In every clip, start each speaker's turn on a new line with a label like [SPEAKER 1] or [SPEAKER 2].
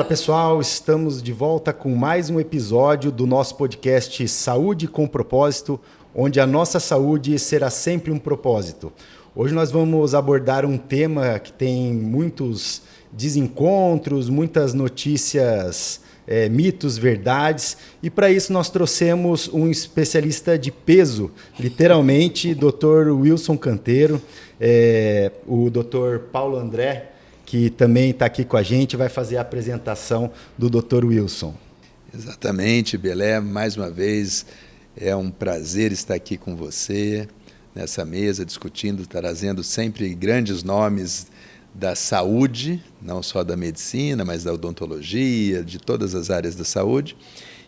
[SPEAKER 1] Fala pessoal, estamos de volta com mais um episódio do nosso podcast Saúde com Propósito, onde a nossa saúde será sempre um propósito. Hoje nós vamos abordar um tema que tem muitos desencontros, muitas notícias, mitos, verdades, e para isso nós trouxemos um especialista de peso, literalmente, Dr. Wilson Canteiro, o Dr. Paulo André, que também está aqui com a gente, vai fazer a apresentação do Dr. Wilson.
[SPEAKER 2] Exatamente, Belé, mais uma vez é um prazer estar aqui com você, nessa mesa, discutindo, trazendo sempre grandes nomes da saúde, não só da medicina, mas da odontologia, de todas as áreas da saúde.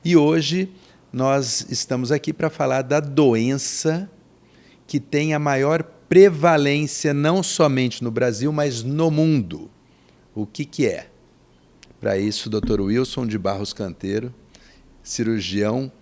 [SPEAKER 2] E hoje nós estamos aqui para falar da doença que tem a maior prevalência não somente no Brasil, mas no mundo. O que é? Para isso, o Dr. Wilson de Barros Canteiro, cirurgião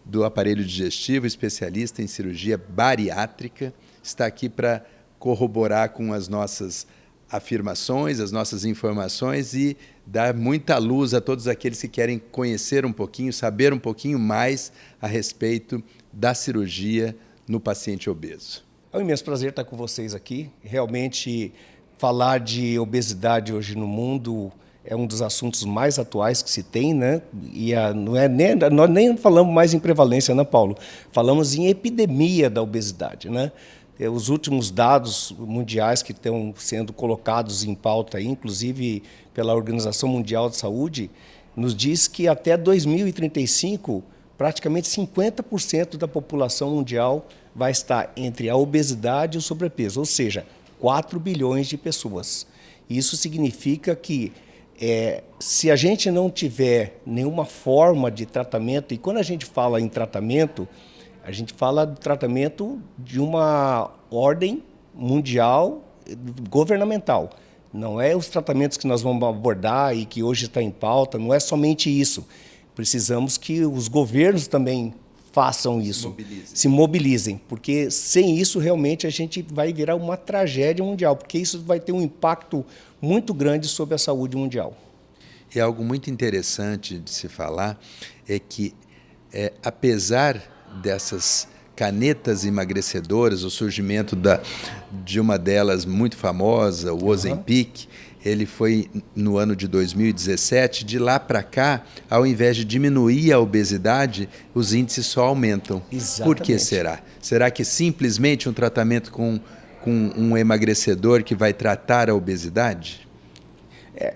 [SPEAKER 2] do aparelho digestivo, especialista em cirurgia bariátrica, está aqui para corroborar com as nossas afirmações, as nossas informações e dar muita luz a todos aqueles que querem conhecer um pouquinho, saber um pouquinho mais a respeito da cirurgia no paciente obeso.
[SPEAKER 3] É um imenso prazer estar com vocês aqui. Realmente, falar de obesidade hoje no mundo é um dos assuntos mais atuais que se tem, né? E nós nem falamos mais em prevalência, né, Paulo? Falamos em epidemia da obesidade, né? Os últimos dados mundiais que estão sendo colocados em pauta, inclusive pela Organização Mundial de Saúde, nos diz que até 2035, praticamente 50% da população mundial vai estar entre a obesidade e o sobrepeso, ou seja, 4 bilhões de pessoas. Isso significa que se a gente não tiver nenhuma forma de tratamento, e quando a gente fala em tratamento, a gente fala de tratamento de uma ordem mundial governamental. Não é os tratamentos que nós vamos abordar e que hoje está em pauta, não é somente isso. Precisamos que os governos também façam isso, se mobilizem, porque sem isso realmente a gente vai virar uma tragédia mundial, porque isso vai ter um impacto muito grande sobre a saúde mundial.
[SPEAKER 2] E algo muito interessante de se falar é que, apesar dessas canetas emagrecedoras, o surgimento de uma delas muito famosa, o Ozempic, ele foi no ano de 2017. De lá para cá, ao invés de diminuir a obesidade, os índices só aumentam.
[SPEAKER 3] Exatamente.
[SPEAKER 2] Por que será? Será que simplesmente um tratamento com um emagrecedor que vai tratar a obesidade?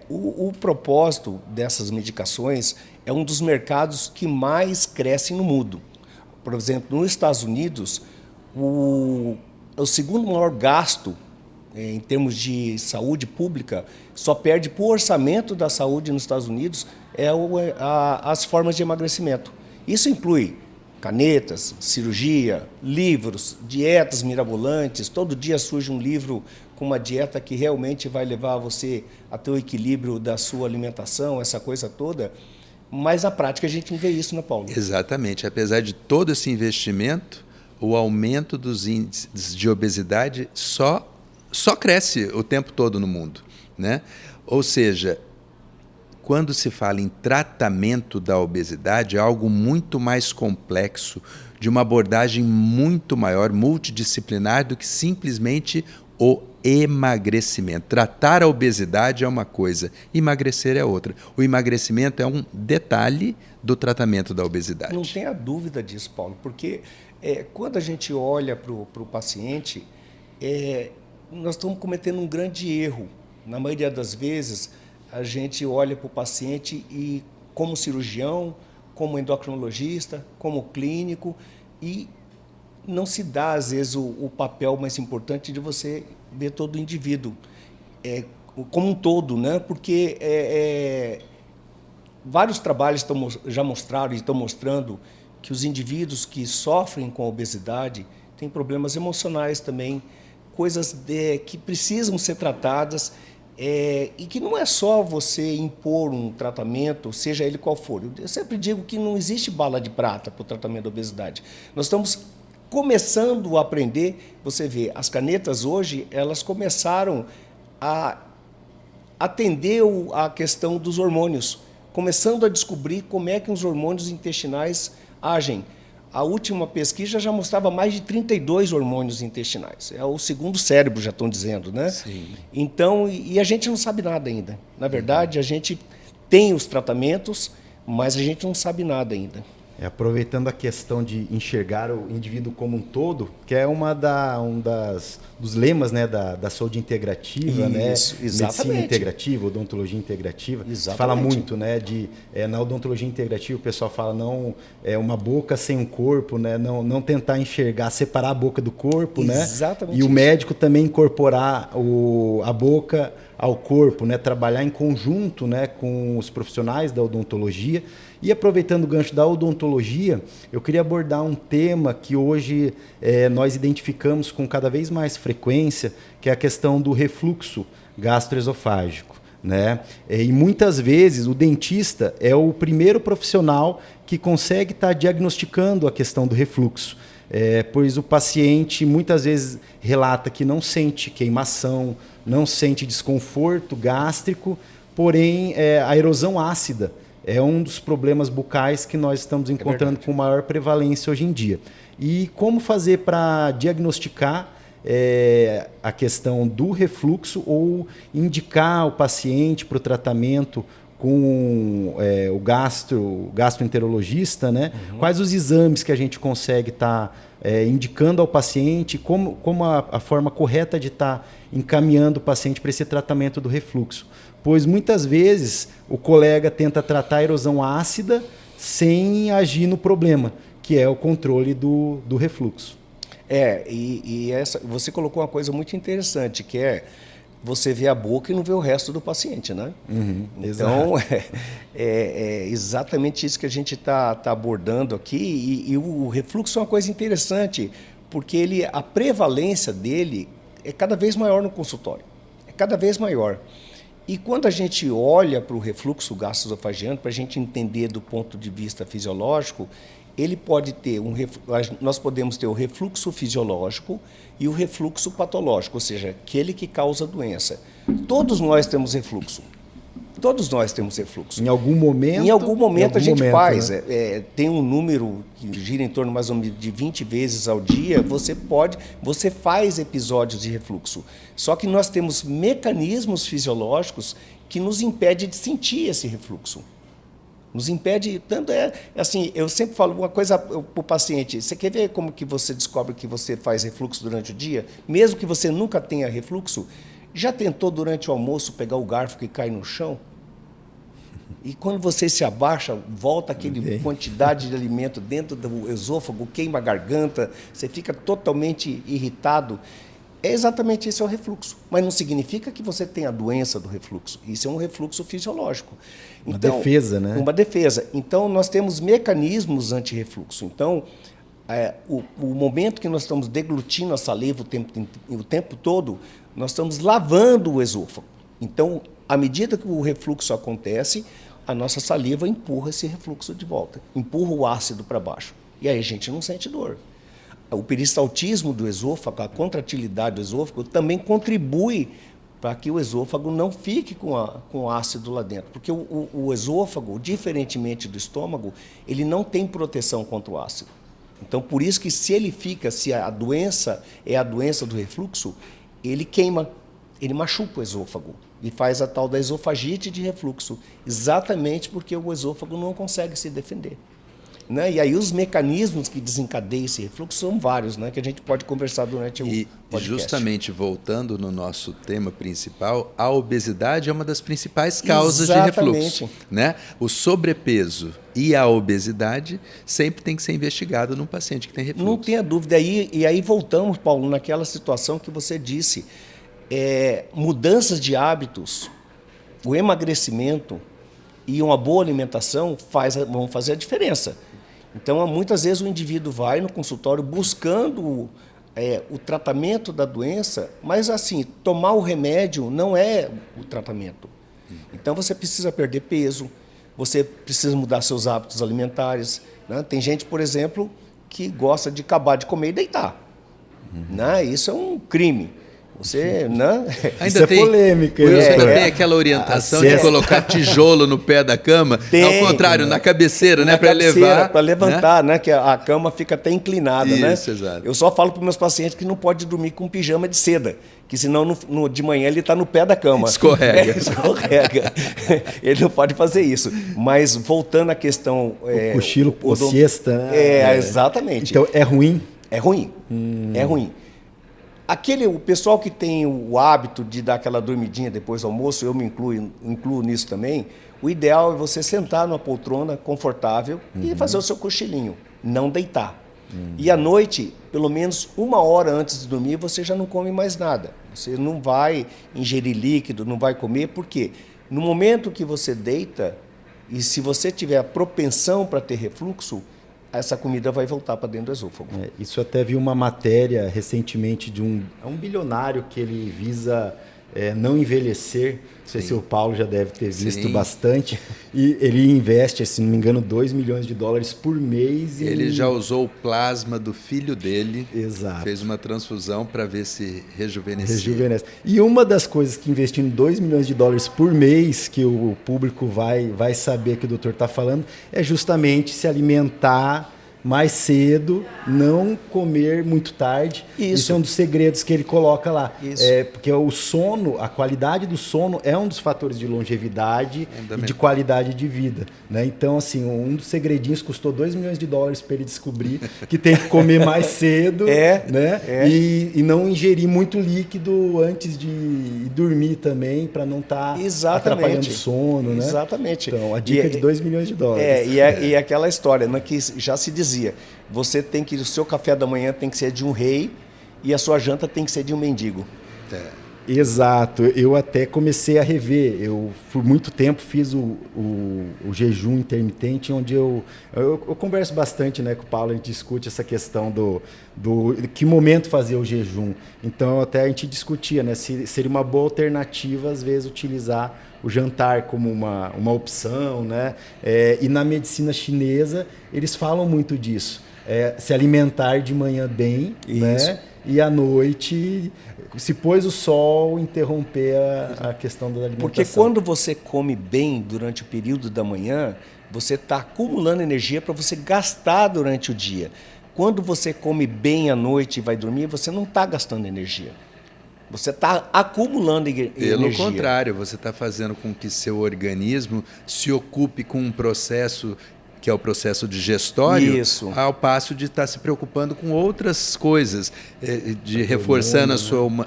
[SPEAKER 3] O propósito dessas medicações é um dos mercados que mais crescem no mundo. Por exemplo, nos Estados Unidos, o segundo maior gasto em termos de saúde pública, só perde para o orçamento da saúde nos Estados Unidos as formas de emagrecimento. Isso inclui canetas, cirurgia, livros, dietas mirabolantes. Todo dia surge um livro com uma dieta que realmente vai levar você a ter o equilíbrio da sua alimentação, essa coisa toda. Mas na prática a gente não vê isso, né, Paulo?
[SPEAKER 2] Exatamente. Apesar de todo esse investimento, o aumento dos índices de obesidade só cresce o tempo todo no mundo, né? Ou seja, quando se fala em tratamento da obesidade, é algo muito mais complexo, de uma abordagem muito maior, multidisciplinar, do que simplesmente o emagrecimento. Tratar a obesidade é uma coisa, emagrecer é outra. O emagrecimento é um detalhe do tratamento da obesidade.
[SPEAKER 3] Não tenha dúvida disso, Paulo, porque quando a gente olha para o paciente, nós estamos cometendo um grande erro. Na maioria das vezes, a gente olha para o paciente e, como cirurgião, como endocrinologista, como clínico, e não se dá, às vezes, o papel mais importante de você ver todo o indivíduo como um todo, né? Porque vários trabalhos já mostraram e estão mostrando que os indivíduos que sofrem com a obesidade têm problemas emocionais também, coisas que precisam ser tratadas, e que não é só você impor um tratamento, seja ele qual for. Eu sempre digo que não existe bala de prata para o tratamento da obesidade. Nós estamos começando a aprender. Você vê, as canetas hoje, elas começaram a atendeu à questão dos hormônios, começando a descobrir como é que os hormônios intestinais agem. A última pesquisa já mostrava mais de 32 hormônios intestinais. É o segundo cérebro, já estão dizendo, né?
[SPEAKER 2] Sim.
[SPEAKER 3] Então, e a gente não sabe nada ainda. Na verdade, a gente tem os tratamentos, mas a gente não sabe nada ainda.
[SPEAKER 1] Aproveitando a questão de enxergar o indivíduo como um todo, que é dos lemas, né, da saúde integrativa,
[SPEAKER 3] Isso,
[SPEAKER 1] né?
[SPEAKER 3] exatamente.
[SPEAKER 1] Medicina integrativa, odontologia integrativa.
[SPEAKER 3] Exatamente.
[SPEAKER 1] Se fala muito, né, na odontologia integrativa o pessoal fala não uma boca sem um corpo, né, não tentar enxergar, separar a boca do corpo,
[SPEAKER 3] Exatamente.
[SPEAKER 1] né? E o médico também incorporar a boca ao corpo, né, trabalhar em conjunto, né, com os profissionais da odontologia. E aproveitando o gancho da odontologia, eu queria abordar um tema que hoje nós identificamos com cada vez mais frequência, que é a questão do refluxo gastroesofágico, né? E muitas vezes o dentista é o primeiro profissional que consegue estar diagnosticando a questão do refluxo. Pois o paciente muitas vezes relata que não sente queimação, não sente desconforto gástrico, porém a erosão ácida é um dos problemas bucais que nós estamos encontrando com maior prevalência hoje em dia. E como fazer para diagnosticar a questão do refluxo ou indicar o paciente para o tratamento com o gastroenterologista, né? Uhum. Quais os exames que a gente consegue estar indicando ao paciente, como a forma correta de estar encaminhando o paciente para esse tratamento do refluxo. Pois muitas vezes o colega tenta tratar a erosão ácida sem agir no problema, que é o controle do refluxo.
[SPEAKER 3] Você colocou uma coisa muito interessante, que é você vê a boca e não vê o resto do paciente, né?
[SPEAKER 1] Uhum,
[SPEAKER 3] então, é exatamente isso que a gente está abordando aqui. E o refluxo é uma coisa interessante, porque a prevalência dele é cada vez maior no consultório. É cada vez maior. E quando a gente olha para o refluxo gastroesofagiano, para a gente entender do ponto de vista fisiológico, ele pode ter nós podemos ter o refluxo fisiológico e o refluxo patológico, ou seja, aquele que causa doença. Todos nós temos refluxo. Todos nós temos refluxo.
[SPEAKER 1] Em algum momento?
[SPEAKER 3] Em algum momento a gente faz.
[SPEAKER 1] Né?
[SPEAKER 3] Tem um número que gira em torno mais ou menos de 20 vezes ao dia, você faz episódios de refluxo. Só que nós temos mecanismos fisiológicos que nos impedem de sentir esse refluxo. Nos impede, tanto assim, eu sempre falo uma coisa para o paciente, você quer ver como que você descobre que você faz refluxo durante o dia? Mesmo que você nunca tenha refluxo, já tentou durante o almoço pegar o garfo que cai no chão? E quando você se abaixa, volta aquele quantidade de alimento dentro do esôfago, queima a garganta, você fica totalmente irritado. É exatamente esse o refluxo. Mas não significa que você tenha a doença do refluxo. Isso é um refluxo fisiológico.
[SPEAKER 1] Uma defesa, né?
[SPEAKER 3] Uma defesa. Então, nós temos mecanismos anti-refluxo. Então, o momento que nós estamos deglutindo a saliva o tempo todo, nós estamos lavando o esôfago. Então, à medida que o refluxo acontece, a nossa saliva empurra esse refluxo de volta, empurra o ácido para baixo. E aí a gente não sente dor. O peristaltismo do esôfago, a contratilidade do esôfago, também contribui para que o esôfago não fique com ácido lá dentro. Porque o esôfago, diferentemente do estômago, ele não tem proteção contra o ácido. Então, por isso que se a doença é a doença do refluxo, ele queima, ele machuca o esôfago e faz a tal da esofagite de refluxo, exatamente porque o esôfago não consegue se defender. Né? E aí os mecanismos que desencadeiam esse refluxo são vários, né? Que a gente pode conversar durante o podcast.
[SPEAKER 2] E justamente voltando no nosso tema principal, a obesidade é uma das principais causas de refluxo. Né? O sobrepeso e a obesidade sempre tem que ser investigado num paciente que tem refluxo.
[SPEAKER 3] Não tenha dúvida. E aí voltamos, Paulo, naquela situação que você disse. Mudanças de hábitos, o emagrecimento e uma boa alimentação vão fazer a diferença. Então, muitas vezes o indivíduo vai no consultório buscando o tratamento da doença, mas assim, tomar o remédio não é o tratamento. Então, você precisa perder peso, você precisa mudar seus hábitos alimentares. Né? Tem gente, por exemplo, que gosta de acabar de comer e deitar. Né? Isso é um crime. Você, né?
[SPEAKER 1] Isso é polêmica.
[SPEAKER 2] Você ainda tem aquela orientação de colocar tijolo no pé da cama, ao contrário, na cabeceira, né? Para levar.
[SPEAKER 3] Para levantar, né? Que a cama fica até inclinada, né?
[SPEAKER 2] Isso, exato.
[SPEAKER 3] Eu só falo para os meus pacientes que não pode dormir com pijama de seda, que senão de manhã ele está no pé da cama.
[SPEAKER 2] Escorrega.
[SPEAKER 3] Escorrega. Ele não pode fazer isso. Mas voltando à questão...
[SPEAKER 1] O cochilo, o siesta, né?
[SPEAKER 3] Exatamente.
[SPEAKER 1] Então, é ruim?
[SPEAKER 3] É ruim. É ruim. O pessoal que tem o hábito de dar aquela dormidinha depois do almoço, eu me incluo nisso também, o ideal é você sentar numa poltrona confortável e fazer o seu cochilinho, não deitar. E à noite, pelo menos 1 hora antes de dormir, você já não come mais nada. Você não vai ingerir líquido, não vai comer, porque no momento que você deita, e se você tiver a propensão para ter refluxo, essa comida vai voltar para dentro do esôfago.
[SPEAKER 1] Isso até vi uma matéria recentemente de um bilionário que ele visa não envelhecer. Não sei se o Paulo já deve ter visto bastante. E ele investe, se não me engano, $2 milhões por mês.
[SPEAKER 2] Ele já usou o plasma do filho dele.
[SPEAKER 1] Exato.
[SPEAKER 2] Fez uma transfusão para ver se rejuvenesce.
[SPEAKER 1] E uma das coisas que investindo $2 milhões por mês, que o público vai saber que o doutor está falando, é justamente se alimentar mais cedo, não comer muito tarde. Isso é um dos segredos que ele coloca lá. Porque o sono, a qualidade do sono é um dos fatores de longevidade e de qualidade de vida, né? Então, assim, um dos segredinhos custou $2 milhões para ele descobrir que tem que comer mais cedo, né? E não ingerir muito líquido antes de dormir também, para não estar atrapalhando o sono, né?
[SPEAKER 3] Exatamente.
[SPEAKER 1] Então, a dica de $2 milhões.
[SPEAKER 3] E aquela história, né, que já se dizia, você tem que, o seu café da manhã tem que ser de um rei e a sua janta tem que ser de um mendigo.
[SPEAKER 1] Exato. Eu até comecei a rever. Eu, por muito tempo, fiz o jejum intermitente, onde eu converso bastante, né, com o Paulo, a gente discute essa questão do que momento fazer o jejum. Então, até a gente discutia, né, se seria uma boa alternativa, às vezes, utilizar o jantar como uma opção, né? E na medicina chinesa, eles falam muito disso. Se alimentar de manhã bem, né? E à noite, se pôs o sol, interromper a questão da alimentação.
[SPEAKER 3] Porque quando você come bem durante o período da manhã, você está acumulando energia para você gastar durante o dia. Quando você come bem à noite e vai dormir, você não está gastando energia. Você está acumulando energia.
[SPEAKER 2] Pelo contrário, você está fazendo com que seu organismo se ocupe com um processo que é o processo digestório, ao passo de estar se preocupando com outras coisas, reforçando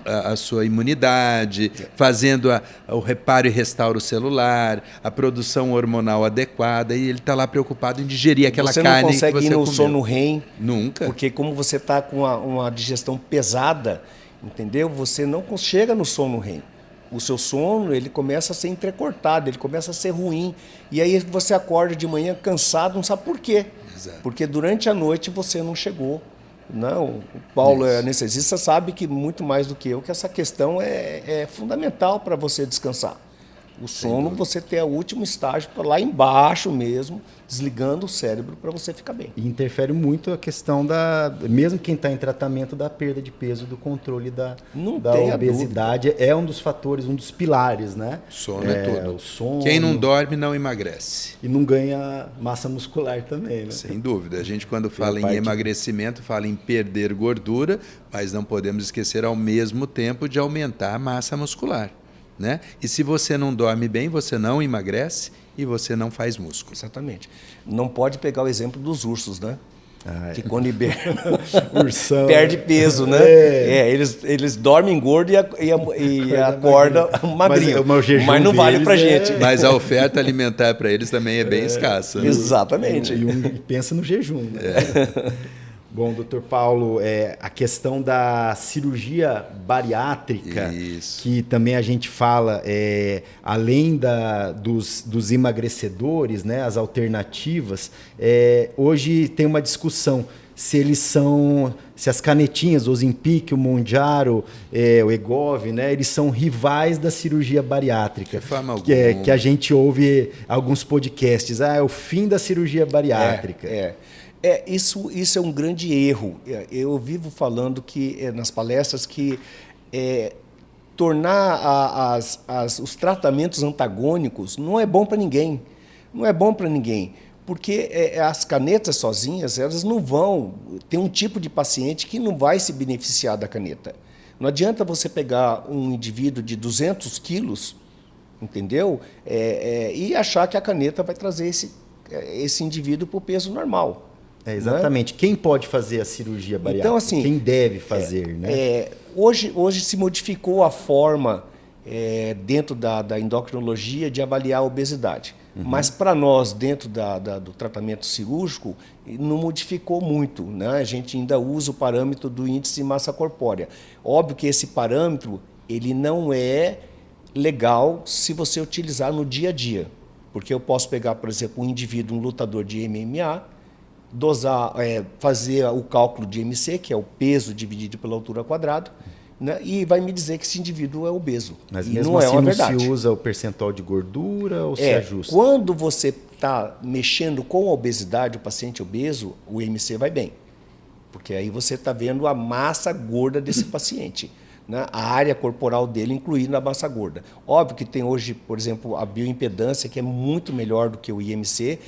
[SPEAKER 2] a sua imunidade, fazendo o reparo e restauro celular, a produção hormonal adequada, e ele está lá preocupado em digerir aquela carne que você comeu.
[SPEAKER 3] Você não consegue ir no sono REM.
[SPEAKER 2] Nunca.
[SPEAKER 3] Porque como você está com uma digestão pesada, entendeu? Você não chega no sono REM. O seu sono, ele começa a ser entrecortado, ele começa a ser ruim. E aí você acorda de manhã cansado, não sabe por quê. Exato. Porque durante a noite você não chegou. Não, o Paulo é anestesista, sabe que muito mais do que eu, que essa questão é fundamental para você descansar. O sono, você ter o último estágio para lá embaixo mesmo, desligando o cérebro para você ficar bem.
[SPEAKER 1] E interfere muito a questão mesmo quem está em tratamento, da perda de peso, do controle da obesidade. É um dos fatores, um dos pilares, né?
[SPEAKER 2] Sono é tudo.
[SPEAKER 1] O sono.
[SPEAKER 2] Quem não dorme não emagrece.
[SPEAKER 1] E não ganha massa muscular também, né?
[SPEAKER 2] Sem dúvida. A gente, quando fala em emagrecimento, fala em perder gordura, mas não podemos esquecer ao mesmo tempo de aumentar a massa muscular. Né? E se você não dorme bem, você não emagrece e você não faz músculo.
[SPEAKER 3] Exatamente. Não pode pegar o exemplo dos ursos, né? Que quando hibernam, perde peso, né? Eles dormem gordo e acordam magrinho. Mas não vale pra gente.
[SPEAKER 2] Mas a oferta alimentar para eles também é bem escassa. Né?
[SPEAKER 3] Exatamente.
[SPEAKER 1] E pensa no jejum, né? Bom, doutor Paulo, a questão da cirurgia bariátrica, que também a gente fala, além dos emagrecedores, né, as alternativas, hoje tem uma discussão se as canetinhas, o Ozempic, o Mounjaro, o Wegovy, né, eles são rivais da cirurgia bariátrica. Que a gente ouve alguns podcasts, é o fim da cirurgia bariátrica.
[SPEAKER 3] Isso é um grande erro. Eu vivo falando que nas palestras que tornar os tratamentos antagônicos não é bom para ninguém. Não é bom para ninguém, porque as canetas sozinhas, elas não vão... Tem um tipo de paciente que não vai se beneficiar da caneta. Não adianta você pegar um indivíduo de 200 quilos, entendeu? E achar que a caneta vai trazer esse indivíduo para o peso normal.
[SPEAKER 1] Exatamente. Né? Quem pode fazer a cirurgia bariátrica?
[SPEAKER 3] Então, assim,
[SPEAKER 1] quem deve fazer? Né?
[SPEAKER 3] Hoje se modificou a forma dentro da endocrinologia de avaliar a obesidade. Mas para nós, dentro do tratamento cirúrgico, não modificou muito. Né? A gente ainda usa o parâmetro do índice de massa corpórea. Óbvio que esse parâmetro ele não é legal se você utilizar no dia a dia. Porque eu posso pegar, por exemplo, um indivíduo, um lutador de MMA, dosar, fazer o cálculo de MC, que é o peso dividido pela altura quadrada, né? E vai me dizer que esse indivíduo é obeso.
[SPEAKER 1] Mas
[SPEAKER 3] e
[SPEAKER 1] mesmo
[SPEAKER 3] não
[SPEAKER 1] assim
[SPEAKER 3] é uma
[SPEAKER 1] não
[SPEAKER 3] verdade.
[SPEAKER 1] se usa o percentual de gordura ou se ajusta?
[SPEAKER 3] Quando você está mexendo com a obesidade, o paciente obeso, o MC vai bem. Porque aí você está vendo a massa gorda desse paciente. Né? A área corporal dele incluindo a massa gorda. Óbvio que tem hoje, por exemplo, a bioimpedância, que é muito melhor do que o IMC.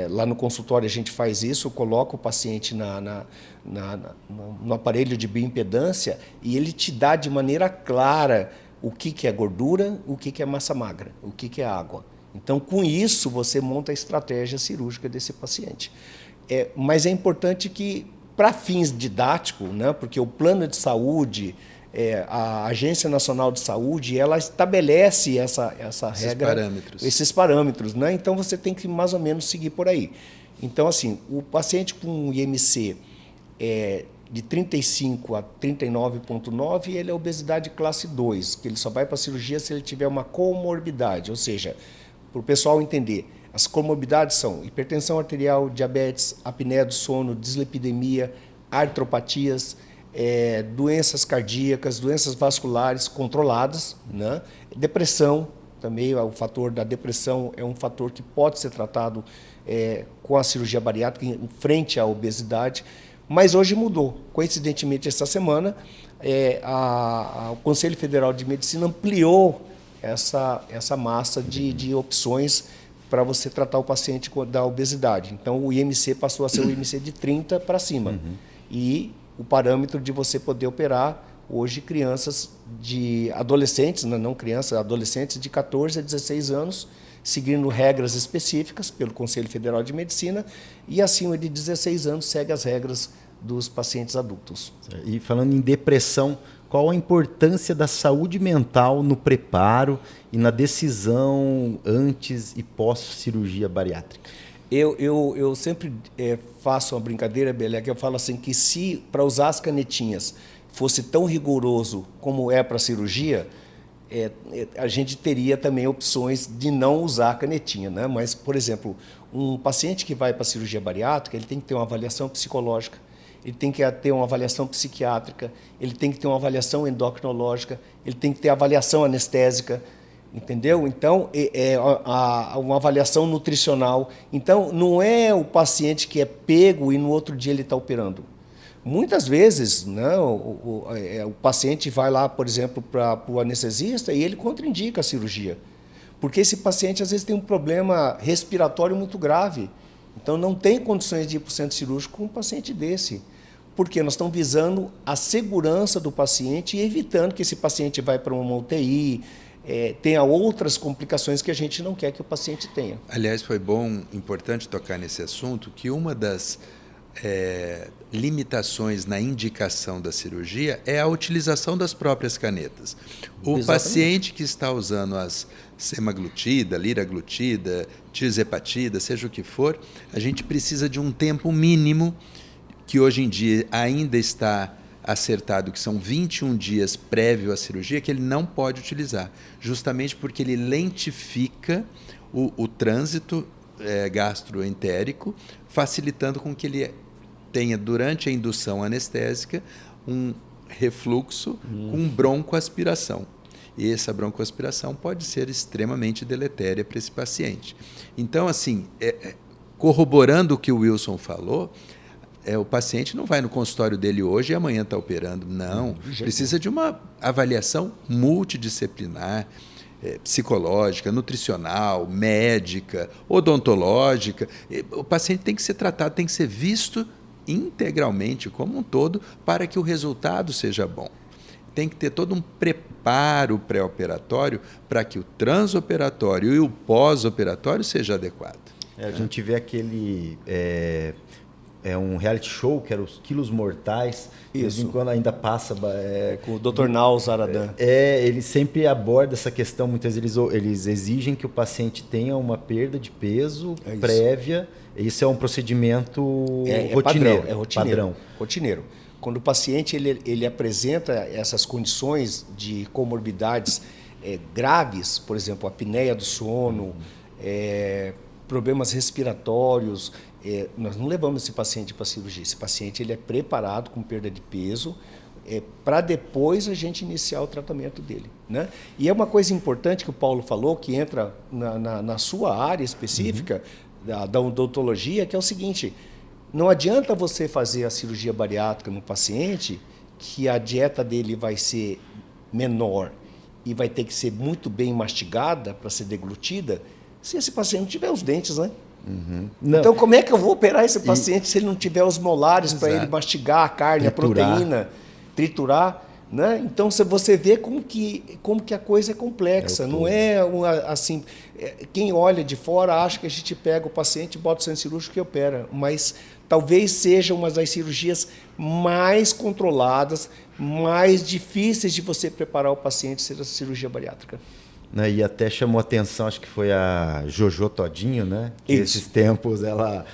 [SPEAKER 3] Lá no consultório a gente faz isso, coloca o paciente no aparelho de bioimpedância e ele te dá de maneira clara o que é gordura, o que é massa magra, o que é água. Então, com isso, você monta a estratégia cirúrgica desse paciente. Mas é importante que, para fins didáticos, né, porque o plano de saúde... a Agência Nacional de Saúde ela estabelece esses parâmetros, né? Então você tem que mais ou menos seguir por aí. Então, assim, o paciente com IMC de 35 a 39,9, ele é obesidade classe 2, que ele só vai para a cirurgia se ele tiver uma comorbidade, ou seja, para o pessoal entender, as comorbidades são hipertensão arterial, diabetes, apneia do sono, dislipidemia, artropatias, doenças cardíacas, doenças vasculares controladas, né? Depressão, também o fator da depressão é um fator que pode ser tratado com a cirurgia bariátrica em frente à obesidade, mas hoje mudou. Coincidentemente, essa semana, o Conselho Federal de Medicina ampliou essa massa de opções para você tratar o paciente da obesidade. Então, o IMC passou a ser o IMC de 30 para cima. E o parâmetro de você poder operar hoje crianças de adolescentes, não crianças, adolescentes de 14 a 16 anos, seguindo regras específicas pelo Conselho Federal de Medicina, e acima de 16 anos segue as regras dos pacientes adultos.
[SPEAKER 1] E falando em depressão, qual a importância da saúde mental no preparo e na decisão antes e pós-cirurgia bariátrica?
[SPEAKER 3] Eu sempre faço uma brincadeira, Belé, que eu falo assim que se para usar as canetinhas fosse tão rigoroso como é para a cirurgia, a gente teria também opções de não usar a canetinha, né? Mas, por exemplo, um paciente que vai para a cirurgia bariátrica, ele tem que ter uma avaliação psicológica, ele tem que ter uma avaliação psiquiátrica, ele tem que ter uma avaliação endocrinológica, ele tem que ter avaliação anestésica, entendeu? Então, uma avaliação nutricional. Então, não é o paciente que é pego e no outro dia ele está operando. Muitas vezes, né, o paciente vai lá, por exemplo, para o anestesista e ele contraindica a cirurgia. Porque esse paciente, às vezes, tem um problema respiratório muito grave. Então, não tem condições de ir para o centro cirúrgico com um paciente desse. Porque nós estamos visando a segurança do paciente e evitando que esse paciente vá para uma UTI, tenha outras complicações que a gente não quer que o paciente tenha.
[SPEAKER 2] Aliás, foi importante tocar nesse assunto, que uma das limitações na indicação da cirurgia é a utilização das próprias canetas. O
[SPEAKER 3] Exatamente.
[SPEAKER 2] paciente que está usando as semaglutida, liraglutida, tirzepatida, seja o que for, a gente precisa de um tempo mínimo, que hoje em dia ainda está acertado, que são 21 dias prévio à cirurgia, que ele não pode utilizar, justamente porque ele lentifica o trânsito gastroentérico, facilitando com que ele tenha, durante a indução anestésica, um refluxo com broncoaspiração. E essa broncoaspiração pode ser extremamente deletéria para esse paciente. Então, assim, corroborando o que o Wilson falou, o paciente não vai no consultório dele hoje e amanhã está operando. Não, precisa de uma avaliação multidisciplinar, psicológica, nutricional, médica, odontológica. O paciente tem que ser tratado, tem que ser visto integralmente, como um todo, para que o resultado seja bom. Tem que ter todo um preparo pré-operatório para que o transoperatório e o pós-operatório seja adequado.
[SPEAKER 1] A gente vê aquele... um reality show, que era os Quilos Mortais. De vez em quando ainda passa...
[SPEAKER 3] com o Dr. Naus Aradan.
[SPEAKER 1] Ele sempre aborda essa questão. Muitas vezes eles exigem que o paciente tenha uma perda de peso prévia. Isso é um procedimento rotineiro.
[SPEAKER 3] Padrão. Rotineiro. Quando o paciente ele apresenta essas condições de comorbidades graves, por exemplo, apneia do sono, problemas respiratórios, nós não levamos esse paciente para a cirurgia. Esse paciente ele é preparado com perda de peso para depois a gente iniciar o tratamento dele, né? E é uma coisa importante que o Paulo falou, que entra na sua área específica da odontologia, que é o seguinte: não adianta você fazer a cirurgia bariátrica no paciente que a dieta dele vai ser menor e vai ter que ser muito bem mastigada para ser deglutida, se esse paciente não tiver os dentes, né? Então, como é que eu vou operar esse paciente se ele não tiver os molares para ele mastigar a carne, triturar. A proteína, triturar? Né? Então, você vê como que a coisa é complexa. Não é assim... Quem olha de fora acha que a gente pega o paciente, bota o centro cirúrgico e opera. Mas talvez seja uma das cirurgias mais controladas, mais difíceis de você preparar o paciente, seja a cirurgia bariátrica.
[SPEAKER 1] E até chamou a atenção, acho que foi a Jojo Todinho, né? Que esses tempos ela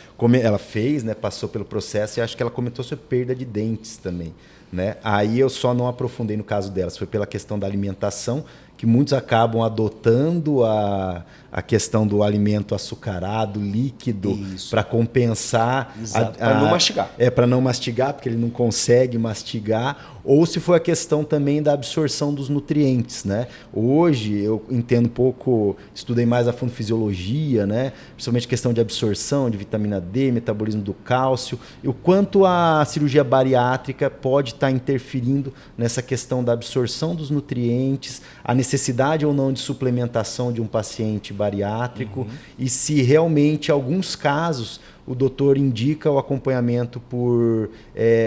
[SPEAKER 1] fez, né? Passou pelo processo, e acho que ela comentou sobre perda de dentes também, né? Aí eu só não aprofundei no caso delas, foi pela questão da alimentação, que muitos acabam adotando a questão do alimento açucarado, líquido, para compensar.
[SPEAKER 3] Para não mastigar.
[SPEAKER 1] Para não mastigar, porque ele não consegue mastigar. Ou se for a questão também da absorção dos nutrientes, né? Hoje eu entendo um pouco, estudei mais a fundo fisiologia, né? Principalmente questão de absorção de vitamina D, metabolismo do cálcio, e o quanto a cirurgia bariátrica pode estar interferindo nessa questão da absorção dos nutrientes, a necessidade ou não de suplementação de um paciente bariátrico, e se realmente, em alguns casos, o doutor indica o acompanhamento por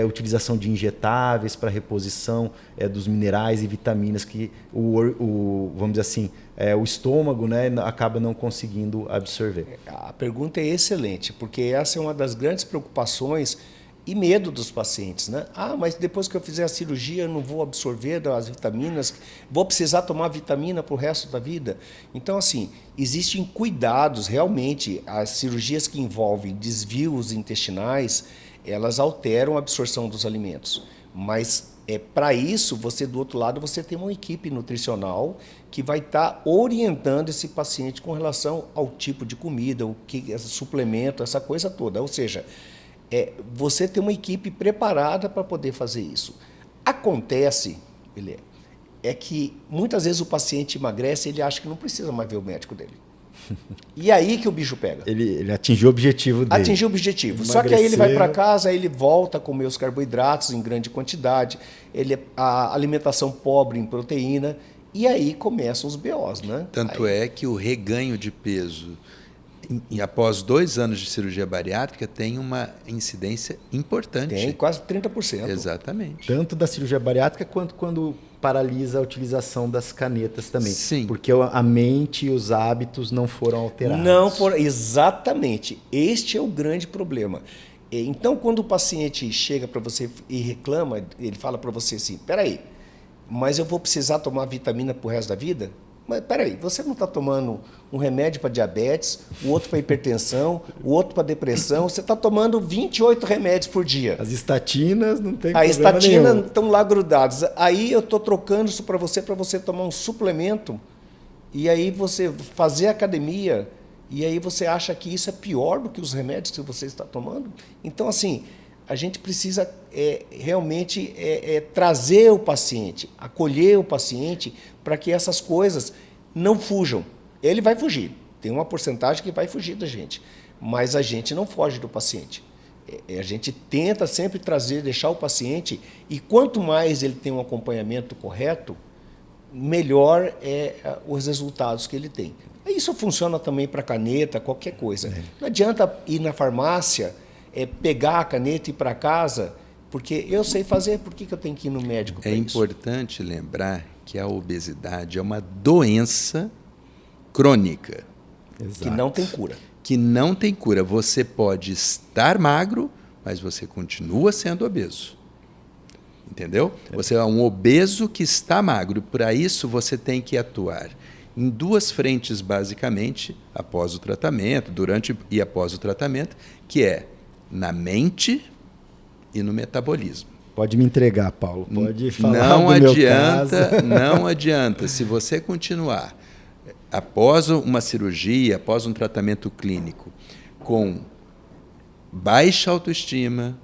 [SPEAKER 1] utilização de injetáveis para reposição dos minerais e vitaminas que vamos dizer assim, o estômago, né, acaba não conseguindo absorver.
[SPEAKER 3] A pergunta é excelente, porque essa é uma das grandes preocupações e medo dos pacientes, né? Mas depois que eu fizer a cirurgia eu não vou absorver as vitaminas, vou precisar tomar vitamina para o resto da vida. Então, assim, existem cuidados, realmente, as cirurgias que envolvem desvios intestinais, elas alteram a absorção dos alimentos. Mas, para isso, você do outro lado, você tem uma equipe nutricional que vai estar orientando esse paciente com relação ao tipo de comida, o que suplemento, essa coisa toda. Ou seja, você tem uma equipe preparada para poder fazer isso. Acontece, que muitas vezes o paciente emagrece e ele acha que não precisa mais ver o médico dele. E aí que o bicho pega.
[SPEAKER 1] Ele atingiu o objetivo dele.
[SPEAKER 3] Atingiu o objetivo. Só que aí ele vai para casa, aí ele volta a comer os carboidratos em grande quantidade, a alimentação pobre em proteína, e aí começam os BOs, né?
[SPEAKER 2] Tanto é que o reganho de peso após 2 anos de cirurgia bariátrica tem uma incidência importante.
[SPEAKER 3] Tem quase 30%.
[SPEAKER 2] Exatamente.
[SPEAKER 1] Tanto da cirurgia bariátrica quanto quando paralisa a utilização das canetas também.
[SPEAKER 2] Sim.
[SPEAKER 1] Porque a mente e os hábitos não foram alterados.
[SPEAKER 3] Não foram, exatamente. Este é o grande problema. Então, quando o paciente chega para você e reclama, ele fala para você assim, peraí, mas eu vou precisar tomar vitamina pro resto da vida? Mas peraí, você não está tomando um remédio para diabetes, o outro para hipertensão, o outro para depressão, você está tomando 28 remédios por dia.
[SPEAKER 1] As estatinas não tem
[SPEAKER 3] problema nenhum. As estatinas
[SPEAKER 1] estão
[SPEAKER 3] lá grudadas. Aí eu estou trocando isso para você tomar um suplemento, e aí você fazer academia, e aí você acha que isso é pior do que os remédios que você está tomando? Então, assim, a gente precisa realmente trazer o paciente, acolher o paciente para que essas coisas não fujam. Ele vai fugir, tem uma porcentagem que vai fugir da gente, mas a gente não foge do paciente. A gente tenta sempre trazer, deixar o paciente, e quanto mais ele tem um acompanhamento correto, melhor os resultados que ele tem. Isso funciona também para caneta, qualquer coisa. Não adianta ir na farmácia, pegar a caneta e ir para casa, porque eu sei fazer, por que eu tenho que ir no médico para isso?
[SPEAKER 2] É importante lembrar que a obesidade é uma doença crônica.
[SPEAKER 1] Exato.
[SPEAKER 3] Que não tem cura.
[SPEAKER 2] Que não tem cura. Você pode estar magro, mas você continua sendo obeso. Entendeu? Você é um obeso que está magro. Para isso, você tem que atuar em duas frentes, basicamente, após o tratamento, durante e após o tratamento, que é na mente e no metabolismo.
[SPEAKER 1] Pode me entregar, Paulo. Pode falar
[SPEAKER 2] não
[SPEAKER 1] do
[SPEAKER 2] adianta,
[SPEAKER 1] meu caso.
[SPEAKER 2] Não adianta. Se você continuar após uma cirurgia, após um tratamento clínico, com baixa autoestima,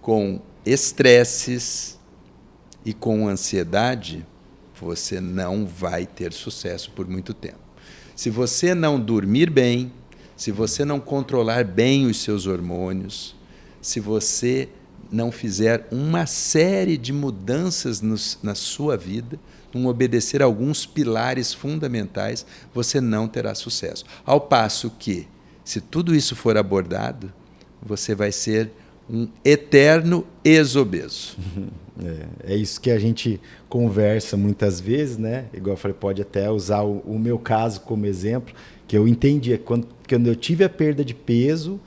[SPEAKER 2] com estresses e com ansiedade, você não vai ter sucesso por muito tempo. Se você não dormir bem, se você não controlar bem os seus hormônios, se você não fizer uma série de mudanças na sua vida, não obedecer a alguns pilares fundamentais, você não terá sucesso. Ao passo que, se tudo isso for abordado, você vai ser um eterno ex-obeso.
[SPEAKER 1] É isso que a gente conversa muitas vezes, né? Igual eu falei, pode até usar o meu caso como exemplo, que eu entendi, quando eu tive a perda de peso,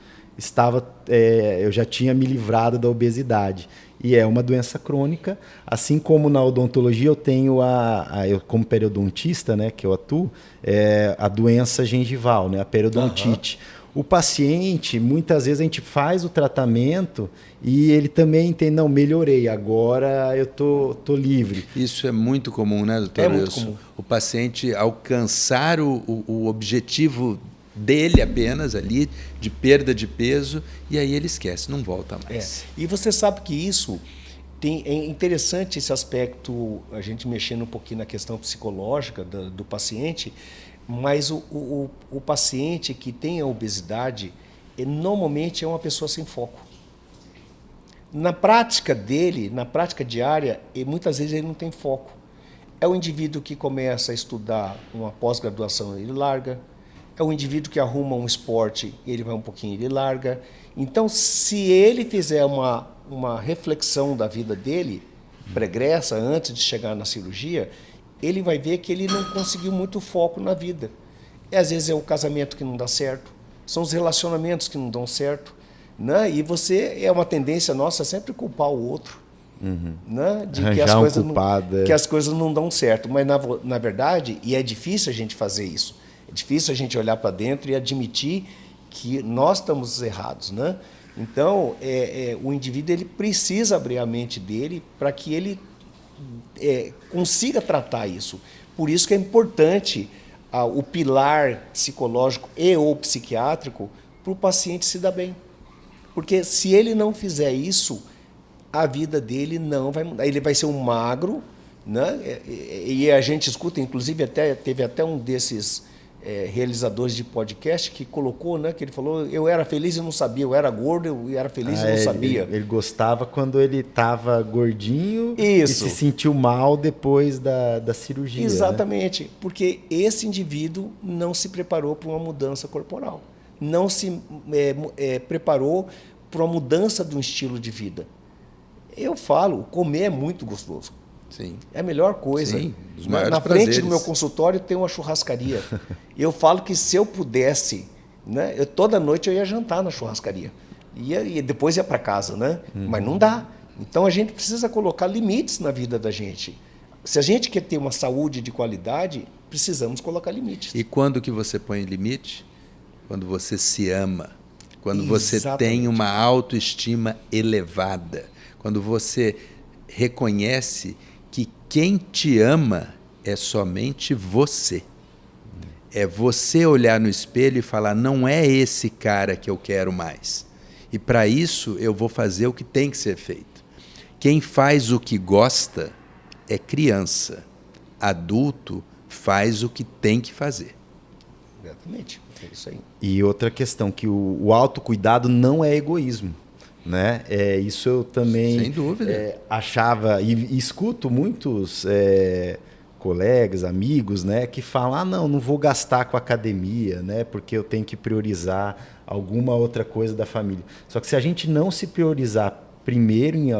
[SPEAKER 1] eu já tinha me livrado da obesidade. E é uma doença crônica, assim como na odontologia eu tenho eu como periodontista, né, que eu atuo, a doença gengival, né, a periodontite. O paciente, muitas vezes a gente faz o tratamento e ele também entende, não, melhorei, agora eu tô livre.
[SPEAKER 2] Isso é muito comum, né, doutor?
[SPEAKER 3] É muito comum.
[SPEAKER 2] O paciente alcançar o objetivo dele apenas ali, de perda de peso, e aí ele esquece, não volta mais.
[SPEAKER 3] E você sabe que isso é interessante, esse aspecto, a gente mexendo um pouquinho na questão psicológica do paciente, mas o paciente que tem a obesidade, normalmente é uma pessoa sem foco. Na prática dele, na prática diária, muitas vezes ele não tem foco. É o indivíduo que começa a estudar uma pós-graduação, ele larga. É o indivíduo que arruma um esporte, ele vai um pouquinho, ele larga. Então, se ele fizer uma reflexão da vida dele, pregressa, antes de chegar na cirurgia, ele vai ver que ele não conseguiu muito foco na vida. Às vezes é o casamento que não dá certo, são os relacionamentos que não dão certo, né? E é uma tendência nossa sempre culpar o outro, né? De que as coisas não dão certo. Mas, na verdade, e é difícil a gente fazer isso, é difícil a gente olhar para dentro e admitir que nós estamos errados, né? Então, o indivíduo ele precisa abrir a mente dele para que ele consiga tratar isso. Por isso que é importante o pilar psicológico e ou psiquiátrico para o paciente se dar bem. Porque se ele não fizer isso, a vida dele não vai mudar. Ele vai ser um magro, né? E a gente escuta, inclusive teve até um desses realizadores de podcast que colocou, né, que ele falou, eu era feliz e não sabia, eu era gordo, eu era feliz e não sabia.
[SPEAKER 1] Ele gostava quando ele estava gordinho.
[SPEAKER 3] Isso.
[SPEAKER 1] E se sentiu mal depois da cirurgia.
[SPEAKER 3] Exatamente,
[SPEAKER 1] né?
[SPEAKER 3] Porque esse indivíduo não se preparou para uma mudança corporal, não se preparou para uma mudança do estilo de vida. Eu falo, comer é muito gostoso.
[SPEAKER 2] Sim.
[SPEAKER 3] É a melhor coisa.
[SPEAKER 2] Sim,
[SPEAKER 3] na frente do meu consultório tem uma churrascaria. Eu falo que se eu pudesse, né, toda noite eu ia jantar na churrascaria. E depois ia para casa, né? Mas não dá. Então a gente precisa colocar limites na vida da gente. Se a gente quer ter uma saúde de qualidade, precisamos colocar limites.
[SPEAKER 2] E quando que você põe limite? Quando você se ama. Quando você tem uma autoestima elevada. Quando você reconhece que quem te ama é somente você. É você olhar no espelho e falar, não é esse cara que eu quero mais. E para isso eu vou fazer o que tem que ser feito. Quem faz o que gosta é criança. Adulto faz o que tem que fazer.
[SPEAKER 3] Exatamente, é isso aí.
[SPEAKER 1] E outra questão, que o autocuidado não é egoísmo. né? Isso eu também
[SPEAKER 2] Sem dúvida.
[SPEAKER 1] Achava e escuto muitos colegas, amigos, né, que falam, não vou gastar com academia, né, porque eu tenho que priorizar alguma outra coisa da família. Só que se a gente não se priorizar primeiro em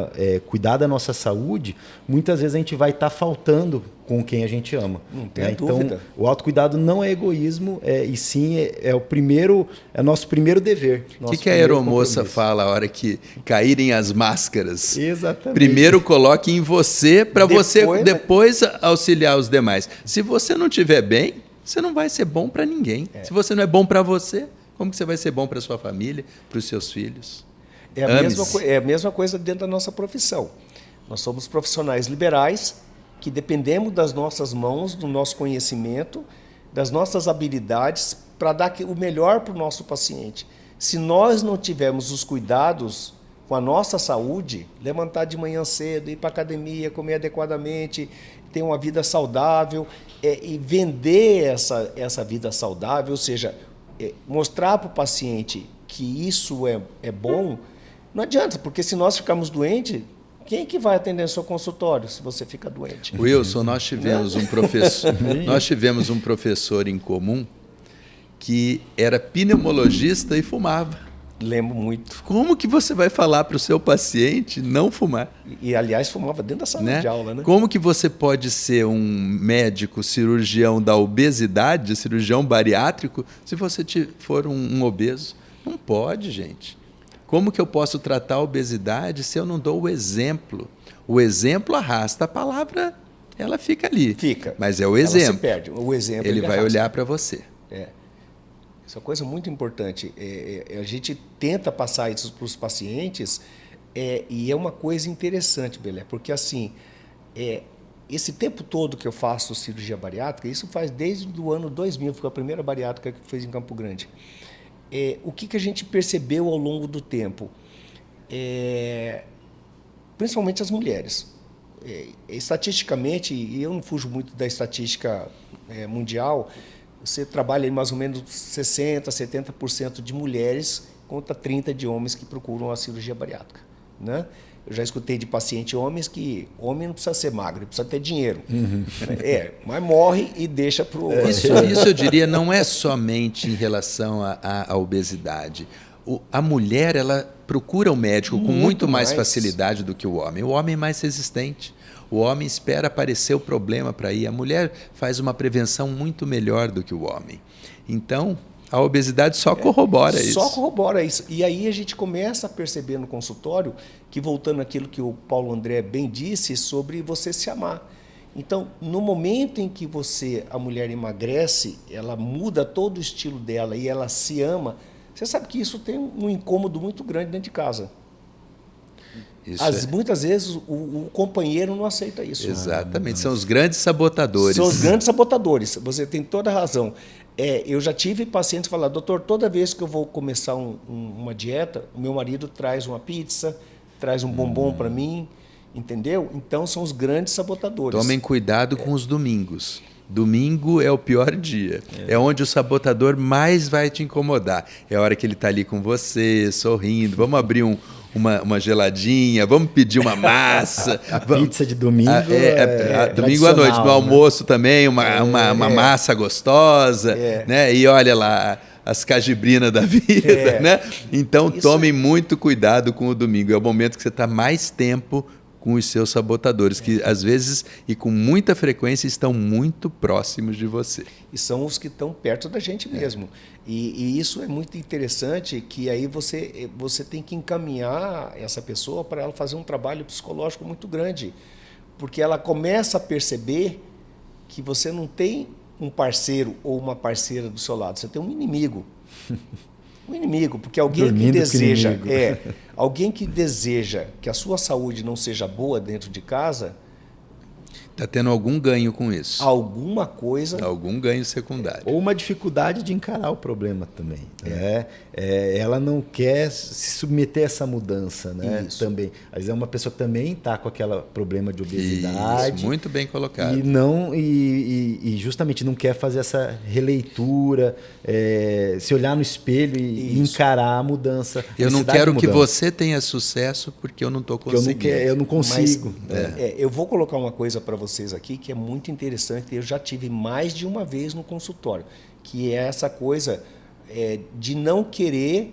[SPEAKER 1] cuidar da nossa saúde, muitas vezes a gente vai estar faltando com quem a gente ama.
[SPEAKER 3] Não tem dúvida.
[SPEAKER 1] Então, o autocuidado não é egoísmo, e sim é o nosso primeiro dever.
[SPEAKER 2] O que a aeromoça fala a hora que caírem as máscaras?
[SPEAKER 1] Exatamente.
[SPEAKER 2] Primeiro coloque em você para você depois auxiliar os demais. Se você não estiver bem, você não vai ser bom para ninguém. Se você não é bom para você, como que você vai ser bom para sua família, para os seus filhos?
[SPEAKER 3] É a mesma coisa dentro da nossa profissão. Nós somos profissionais liberais que dependemos das nossas mãos, do nosso conhecimento, das nossas habilidades para dar o melhor para o nosso paciente. Se nós não tivermos os cuidados com a nossa saúde, levantar de manhã cedo, ir para a academia, comer adequadamente, ter uma vida saudável e vender essa vida saudável, ou seja, mostrar para o paciente que isso é bom, não adianta, porque se nós ficarmos doentes, quem é que vai atender no seu consultório se você fica doente?
[SPEAKER 2] Wilson, nós tivemos um professor em comum que era pneumologista e fumava.
[SPEAKER 3] Lembro muito.
[SPEAKER 2] Como que você vai falar para o seu paciente não fumar?
[SPEAKER 3] E, aliás, fumava dentro da sala de aula, né?
[SPEAKER 2] Como que você pode ser um médico cirurgião da obesidade, cirurgião bariátrico, se você for um obeso? Não pode, gente. Como que eu posso tratar a obesidade se eu não dou o exemplo? O exemplo arrasta, a palavra ela fica ali.
[SPEAKER 3] Fica.
[SPEAKER 2] Mas é o exemplo.
[SPEAKER 3] Ela se perde. O exemplo
[SPEAKER 2] ele vai olhar para você.
[SPEAKER 3] Isso é uma coisa muito importante. A gente tenta passar isso para os pacientes e é uma coisa interessante, Belé, porque assim, esse tempo todo que eu faço cirurgia bariátrica, isso faz desde o ano 2000, foi a primeira bariátrica que fez em Campo Grande. O que a gente percebeu ao longo do tempo? Principalmente as mulheres. Estatisticamente, e eu não fujo muito da estatística mundial, você trabalha em mais ou menos 60%, 70% de mulheres contra 30% de homens que procuram a cirurgia bariátrica, né? Eu já escutei de paciente homens que homem não precisa ser magro, precisa ter dinheiro. Mas morre e deixa para o...
[SPEAKER 2] Isso eu diria não é somente em relação à obesidade. A mulher ela procura o médico com muito mais facilidade do que o homem. O homem é mais resistente. O homem espera aparecer o problema para ir. A mulher faz uma prevenção muito melhor do que o homem. Então, a obesidade só corrobora isso.
[SPEAKER 3] Só corrobora isso. E aí a gente começa a perceber no consultório que, voltando àquilo que o Paulo André bem disse, sobre você se amar. Então, no momento em que a mulher emagrece, ela muda todo o estilo dela e ela se ama, você sabe que isso tem um incômodo muito grande dentro de casa. Muitas vezes o companheiro não aceita isso.
[SPEAKER 2] Exatamente, são os grandes sabotadores.
[SPEAKER 3] São os grandes sabotadores, você tem toda a razão. Eu já tive pacientes que falaram, doutor, toda vez que eu vou começar uma dieta, o meu marido traz uma pizza, traz um bombom para mim, entendeu? Então são os grandes sabotadores.
[SPEAKER 2] Tomem cuidado com os domingos. Domingo é o pior dia. É onde o sabotador mais vai te incomodar. É a hora que ele está ali com você, sorrindo. Vamos abrir uma geladinha, vamos pedir uma massa.
[SPEAKER 1] Pizza de domingo.
[SPEAKER 2] Domingo à noite, no almoço também, uma massa gostosa. Né? E olha lá, as cajibrinas da vida. Né? Então, tomem muito cuidado com o domingo. É o momento que você está mais tempo com os seus sabotadores, que às vezes e com muita frequência estão muito próximos de você.
[SPEAKER 3] E são os que estão perto da gente mesmo. E isso é muito interessante, que aí você tem que encaminhar essa pessoa para ela fazer um trabalho psicológico muito grande, porque ela começa a perceber que você não tem um parceiro ou uma parceira do seu lado, você tem um inimigo. Um inimigo, porque alguém que deseja que a sua saúde não seja boa dentro de casa,
[SPEAKER 2] Está tendo algum ganho com isso?
[SPEAKER 3] Alguma coisa.
[SPEAKER 2] Algum ganho secundário.
[SPEAKER 1] Ou uma dificuldade de encarar o problema também. Né? Ela não quer se submeter a essa mudança, né? Também. Às vezes é uma pessoa que também está com aquele problema de obesidade.
[SPEAKER 2] Isso, muito bem colocado.
[SPEAKER 1] E justamente não quer fazer essa releitura, se olhar no espelho e encarar a mudança.
[SPEAKER 2] Eu não quero que você tenha sucesso porque eu não estou conseguindo.
[SPEAKER 1] Eu não consigo.
[SPEAKER 3] Mas, eu vou colocar uma coisa para vocês aqui que é muito interessante. Eu já tive mais de uma vez no consultório, que é essa coisa de não querer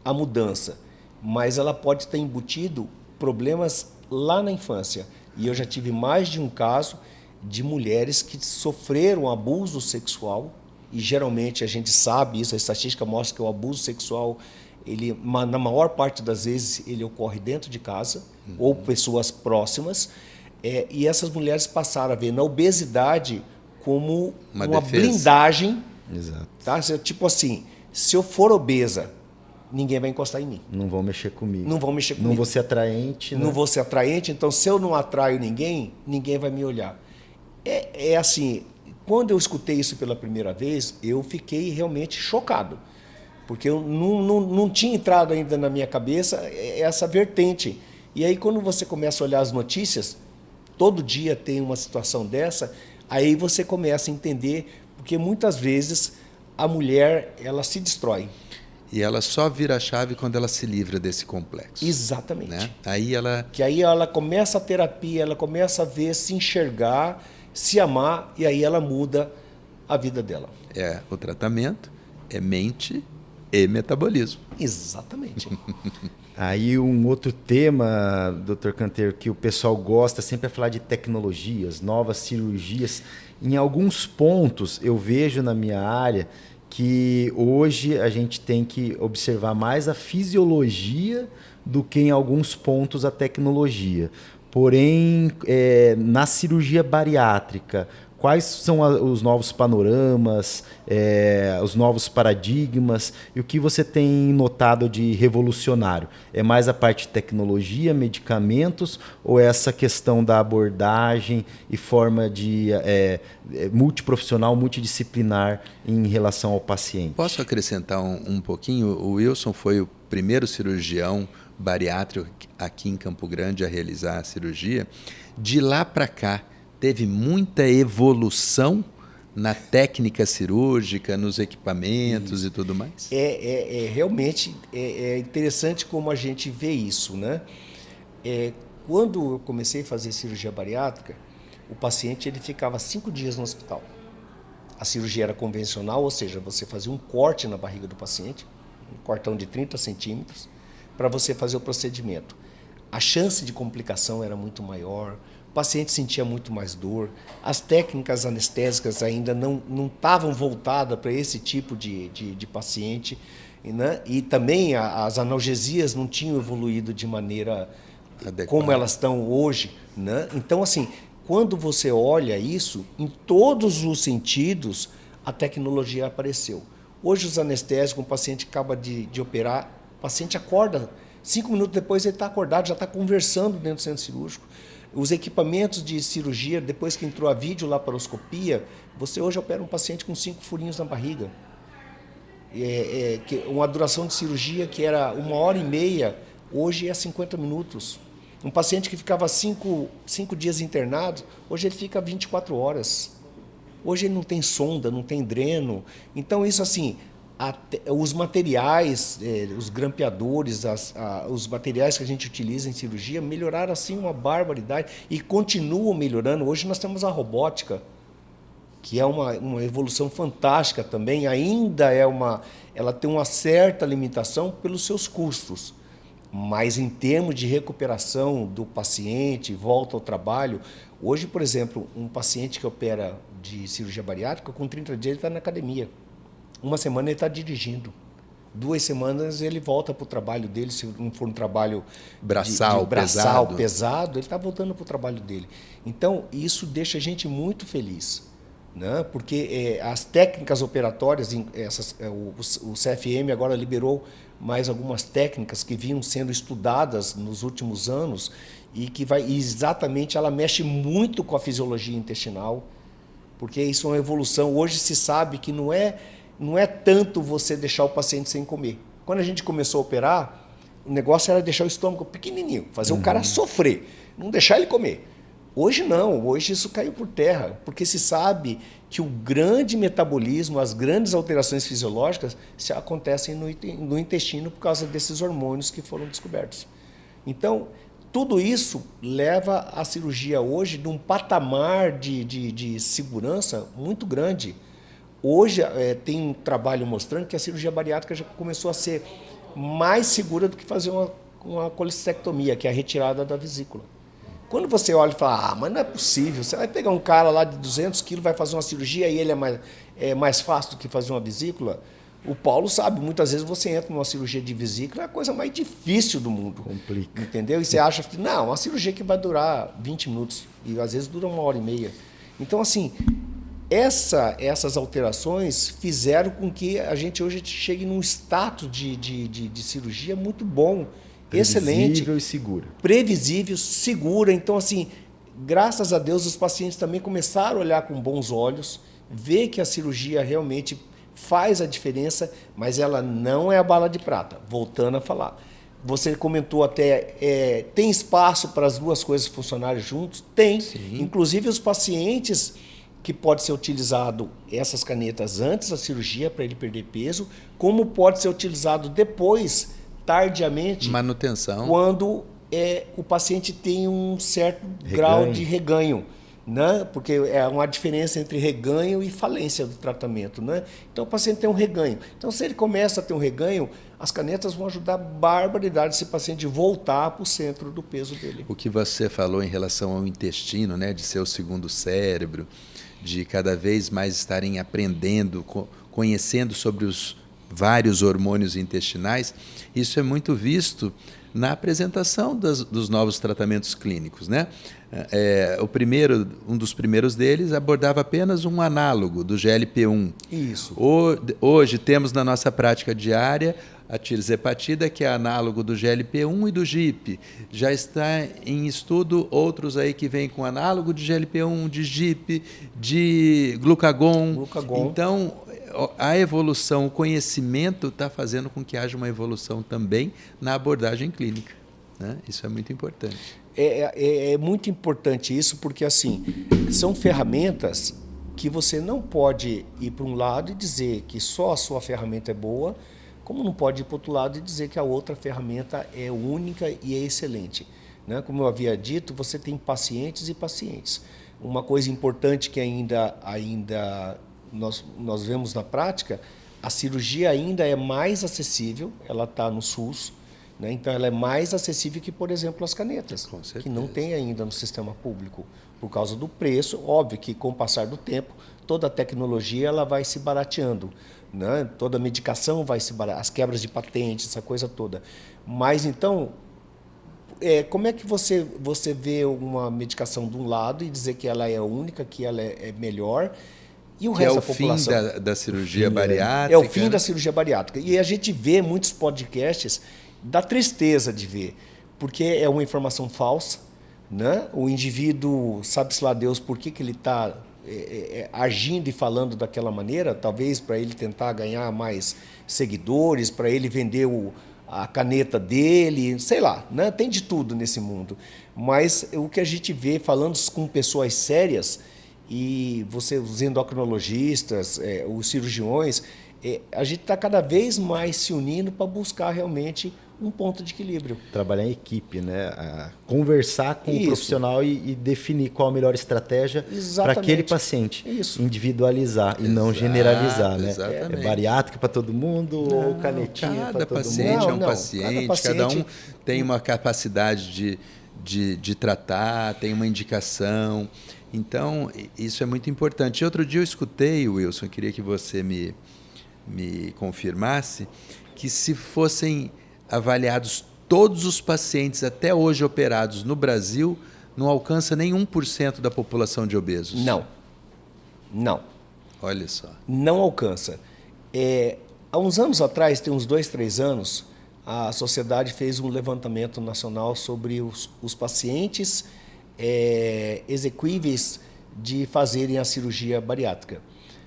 [SPEAKER 3] a mudança, mas ela pode ter embutido problemas lá na infância. E eu já tive mais de um caso de mulheres que sofreram abuso sexual, e geralmente a gente sabe isso, a estatística mostra que o abuso sexual, na maior parte das vezes, ele ocorre dentro de casa, ou pessoas próximas, e essas mulheres passaram a ver na obesidade como uma blindagem.
[SPEAKER 1] Exato.
[SPEAKER 3] Tá? Tipo assim, se eu for obesa, ninguém vai encostar em mim.
[SPEAKER 1] Não vão mexer comigo.
[SPEAKER 3] Não vão mexer comigo.
[SPEAKER 1] Não vou ser atraente.
[SPEAKER 3] Não vou ser atraente, então se eu não atraio ninguém, ninguém vai me olhar. É assim, quando eu escutei isso pela primeira vez, eu fiquei realmente chocado. Porque eu não tinha entrado ainda na minha cabeça essa vertente. E aí quando você começa a olhar as notícias, todo dia tem uma situação dessa, aí você começa a entender, porque muitas vezes a mulher ela se destrói.
[SPEAKER 2] E ela só vira a chave quando ela se livra desse complexo.
[SPEAKER 3] Exatamente.
[SPEAKER 2] Né?
[SPEAKER 3] Que aí ela começa a terapia, ela começa a ver, se enxergar, se amar, e aí ela muda a vida dela.
[SPEAKER 2] O tratamento é mente e metabolismo.
[SPEAKER 3] Exatamente.
[SPEAKER 1] Aí um outro tema, Dr. Canteiro, que o pessoal gosta sempre é falar de tecnologias, novas cirurgias. Em alguns pontos eu vejo na minha área que hoje a gente tem que observar mais a fisiologia do que em alguns pontos a tecnologia. Porém, na cirurgia bariátrica, quais são os novos panoramas, os novos paradigmas e o que você tem notado de revolucionário? É mais a parte de tecnologia, medicamentos ou essa questão da abordagem e forma de multiprofissional, multidisciplinar em relação ao paciente?
[SPEAKER 2] Posso acrescentar um pouquinho? O Wilson foi o primeiro cirurgião bariátrico aqui em Campo Grande a realizar a cirurgia. De lá para cá, teve muita evolução na técnica cirúrgica, nos equipamentos e tudo mais?
[SPEAKER 3] Realmente é interessante como a gente vê isso, né? Quando eu comecei a fazer cirurgia bariátrica, o paciente ele ficava 5 dias no hospital. A cirurgia era convencional, ou seja, você fazia um corte na barriga do paciente, um cortão de 30 centímetros, para você fazer o procedimento. A chance de complicação era muito maior, o paciente sentia muito mais dor, as técnicas anestésicas ainda não estavam voltadas para esse tipo de paciente, né? E também as analgesias não tinham evoluído de maneira adequada, como elas estão hoje, né? Então, assim, quando você olha isso, em todos os sentidos, a tecnologia apareceu. Hoje, os anestésicos, o paciente acaba de operar, o paciente acorda, 5 minutos depois ele está acordado, já está conversando dentro do centro cirúrgico. Os equipamentos de cirurgia, depois que entrou a videolaparoscopia, você hoje opera um paciente com 5 furinhos na barriga. Uma duração de cirurgia que era 1h30, hoje é 50 minutos. Um paciente que ficava 5 dias internado, hoje ele fica 24 horas. Hoje ele não tem sonda, não tem dreno. Então, isso assim, os materiais, os grampeadores, os materiais que a gente utiliza em cirurgia melhoraram assim uma barbaridade e continuam melhorando. Hoje nós temos a robótica, que é uma evolução fantástica também. Ainda ela tem uma certa limitação pelos seus custos, mas em termos de recuperação do paciente, volta ao trabalho, hoje, por exemplo, um paciente que opera de cirurgia bariátrica, com 30 dias ele está na academia. 1 semana ele está dirigindo. 2 semanas ele volta para o trabalho dele, se não for um trabalho
[SPEAKER 2] braçal
[SPEAKER 3] pesado, ele está voltando para o trabalho dele. Então, isso deixa a gente muito feliz, né? Porque as técnicas operatórias, o CFM agora liberou mais algumas técnicas que vinham sendo estudadas nos últimos anos e que exatamente ela mexe muito com a fisiologia intestinal, porque isso é uma evolução. Hoje se sabe que não é tanto você deixar o paciente sem comer. Quando a gente começou a operar, o negócio era deixar o estômago pequenininho, fazer o cara sofrer, não deixar ele comer. Hoje não, hoje isso caiu por terra, porque se sabe que o grande metabolismo, as grandes alterações fisiológicas acontecem no intestino por causa desses hormônios que foram descobertos. Então, tudo isso leva a cirurgia hoje de um patamar de segurança muito grande. Hoje tem um trabalho mostrando que a cirurgia bariátrica já começou a ser mais segura do que fazer uma colestectomia, que é a retirada da vesícula. Quando você olha e fala, mas não é possível, você vai pegar um cara lá de 200 quilos, vai fazer uma cirurgia e ele é mais fácil do que fazer uma vesícula? O Paulo sabe, muitas vezes você entra numa cirurgia de vesícula, é a coisa mais difícil do mundo.
[SPEAKER 1] Complica.
[SPEAKER 3] Entendeu? E você acha que, não, uma cirurgia que vai durar 20 minutos, e às vezes dura 1h30. Então, assim, essas alterações fizeram com que a gente hoje chegue num status de cirurgia muito bom, excelente.
[SPEAKER 1] Previsível e segura.
[SPEAKER 3] Previsível, segura. Então, assim, graças a Deus, os pacientes também começaram a olhar com bons olhos, ver que a cirurgia realmente faz a diferença, mas ela não é a bala de prata. Voltando a falar. Você comentou até, tem espaço para as duas coisas funcionarem juntos? Tem. Sim. Inclusive, os pacientes que pode ser utilizado essas canetas antes da cirurgia para ele perder peso, como pode ser utilizado depois, tardiamente,
[SPEAKER 2] manutenção,
[SPEAKER 3] quando o paciente tem um certo grau de reganho, né? Porque é uma diferença entre reganho e falência do tratamento, né? Então o paciente tem um reganho. Então, se ele começa a ter um reganho, as canetas vão ajudar barbaridade esse paciente voltar para o centro do peso dele.
[SPEAKER 2] O que você falou em relação ao intestino, né, de ser o segundo cérebro, de cada vez mais estarem aprendendo, conhecendo sobre os vários hormônios intestinais, isso é muito visto na apresentação dos novos tratamentos clínicos, né? Um dos primeiros deles abordava apenas um análogo do GLP-1.
[SPEAKER 3] Isso.
[SPEAKER 2] Hoje temos na nossa prática diária a tirzepatida, que é análogo do GLP-1 e do GIP. Já está em estudo outros aí que vêm com análogo de GLP-1, de GIP, de glucagon. Então, a evolução, o conhecimento está fazendo com que haja uma evolução também na abordagem clínica, né? Isso é muito importante.
[SPEAKER 3] É muito importante isso, porque assim, são ferramentas que você não pode ir para um lado e dizer que só a sua ferramenta é boa, como não pode ir para o outro lado e dizer que a outra ferramenta é única e é excelente, né? Como eu havia dito, você tem pacientes e pacientes. Uma coisa importante que ainda nós vemos na prática, a cirurgia ainda é mais acessível, ela está no SUS, né? Então ela é mais acessível que, por exemplo, as canetas, que não tem ainda no sistema público, por causa do preço. Óbvio que com o passar do tempo, toda a tecnologia ela vai se barateando, né? Toda a medicação vai se baratear, as quebras de patente, essa coisa toda. Mas então, como é que você vê uma medicação de um lado e dizer que ela é única, que ela é melhor, e o resto da população?
[SPEAKER 2] É o fim da cirurgia bariátrica.
[SPEAKER 3] É o fim da cirurgia bariátrica. E a gente vê muitos podcasts, dá tristeza de ver, porque é uma informação falsa, né? O indivíduo, sabe-se lá Deus por que ele está agindo e falando daquela maneira, talvez para ele tentar ganhar mais seguidores, para ele vender a caneta dele, sei lá, né? Tem de tudo nesse mundo. Mas o que a gente vê, falando com pessoas sérias, e os endocrinologistas, os cirurgiões, a gente está cada vez mais se unindo para buscar realmente um ponto de equilíbrio.
[SPEAKER 1] Trabalhar em equipe, né? Conversar com o profissional e definir qual a melhor estratégia para aquele paciente.
[SPEAKER 3] Isso.
[SPEAKER 1] Individualizar e não generalizar, né?
[SPEAKER 2] Exatamente.
[SPEAKER 1] É bariátrica para todo mundo ou canetinha para todo mundo?
[SPEAKER 2] Cada paciente é um paciente, cada um tem uma capacidade de tratar, tem uma indicação. Então, isso é muito importante. Outro dia eu escutei, Wilson, eu queria que você me confirmasse, que se fossem avaliados todos os pacientes até hoje operados no Brasil, não alcança nem 1% da população de obesos.
[SPEAKER 3] Não. Não.
[SPEAKER 2] Olha só.
[SPEAKER 3] Não alcança. Há uns anos atrás, tem uns 2, 3 anos, a sociedade fez um levantamento nacional sobre os pacientes exequíveis de fazerem a cirurgia bariátrica.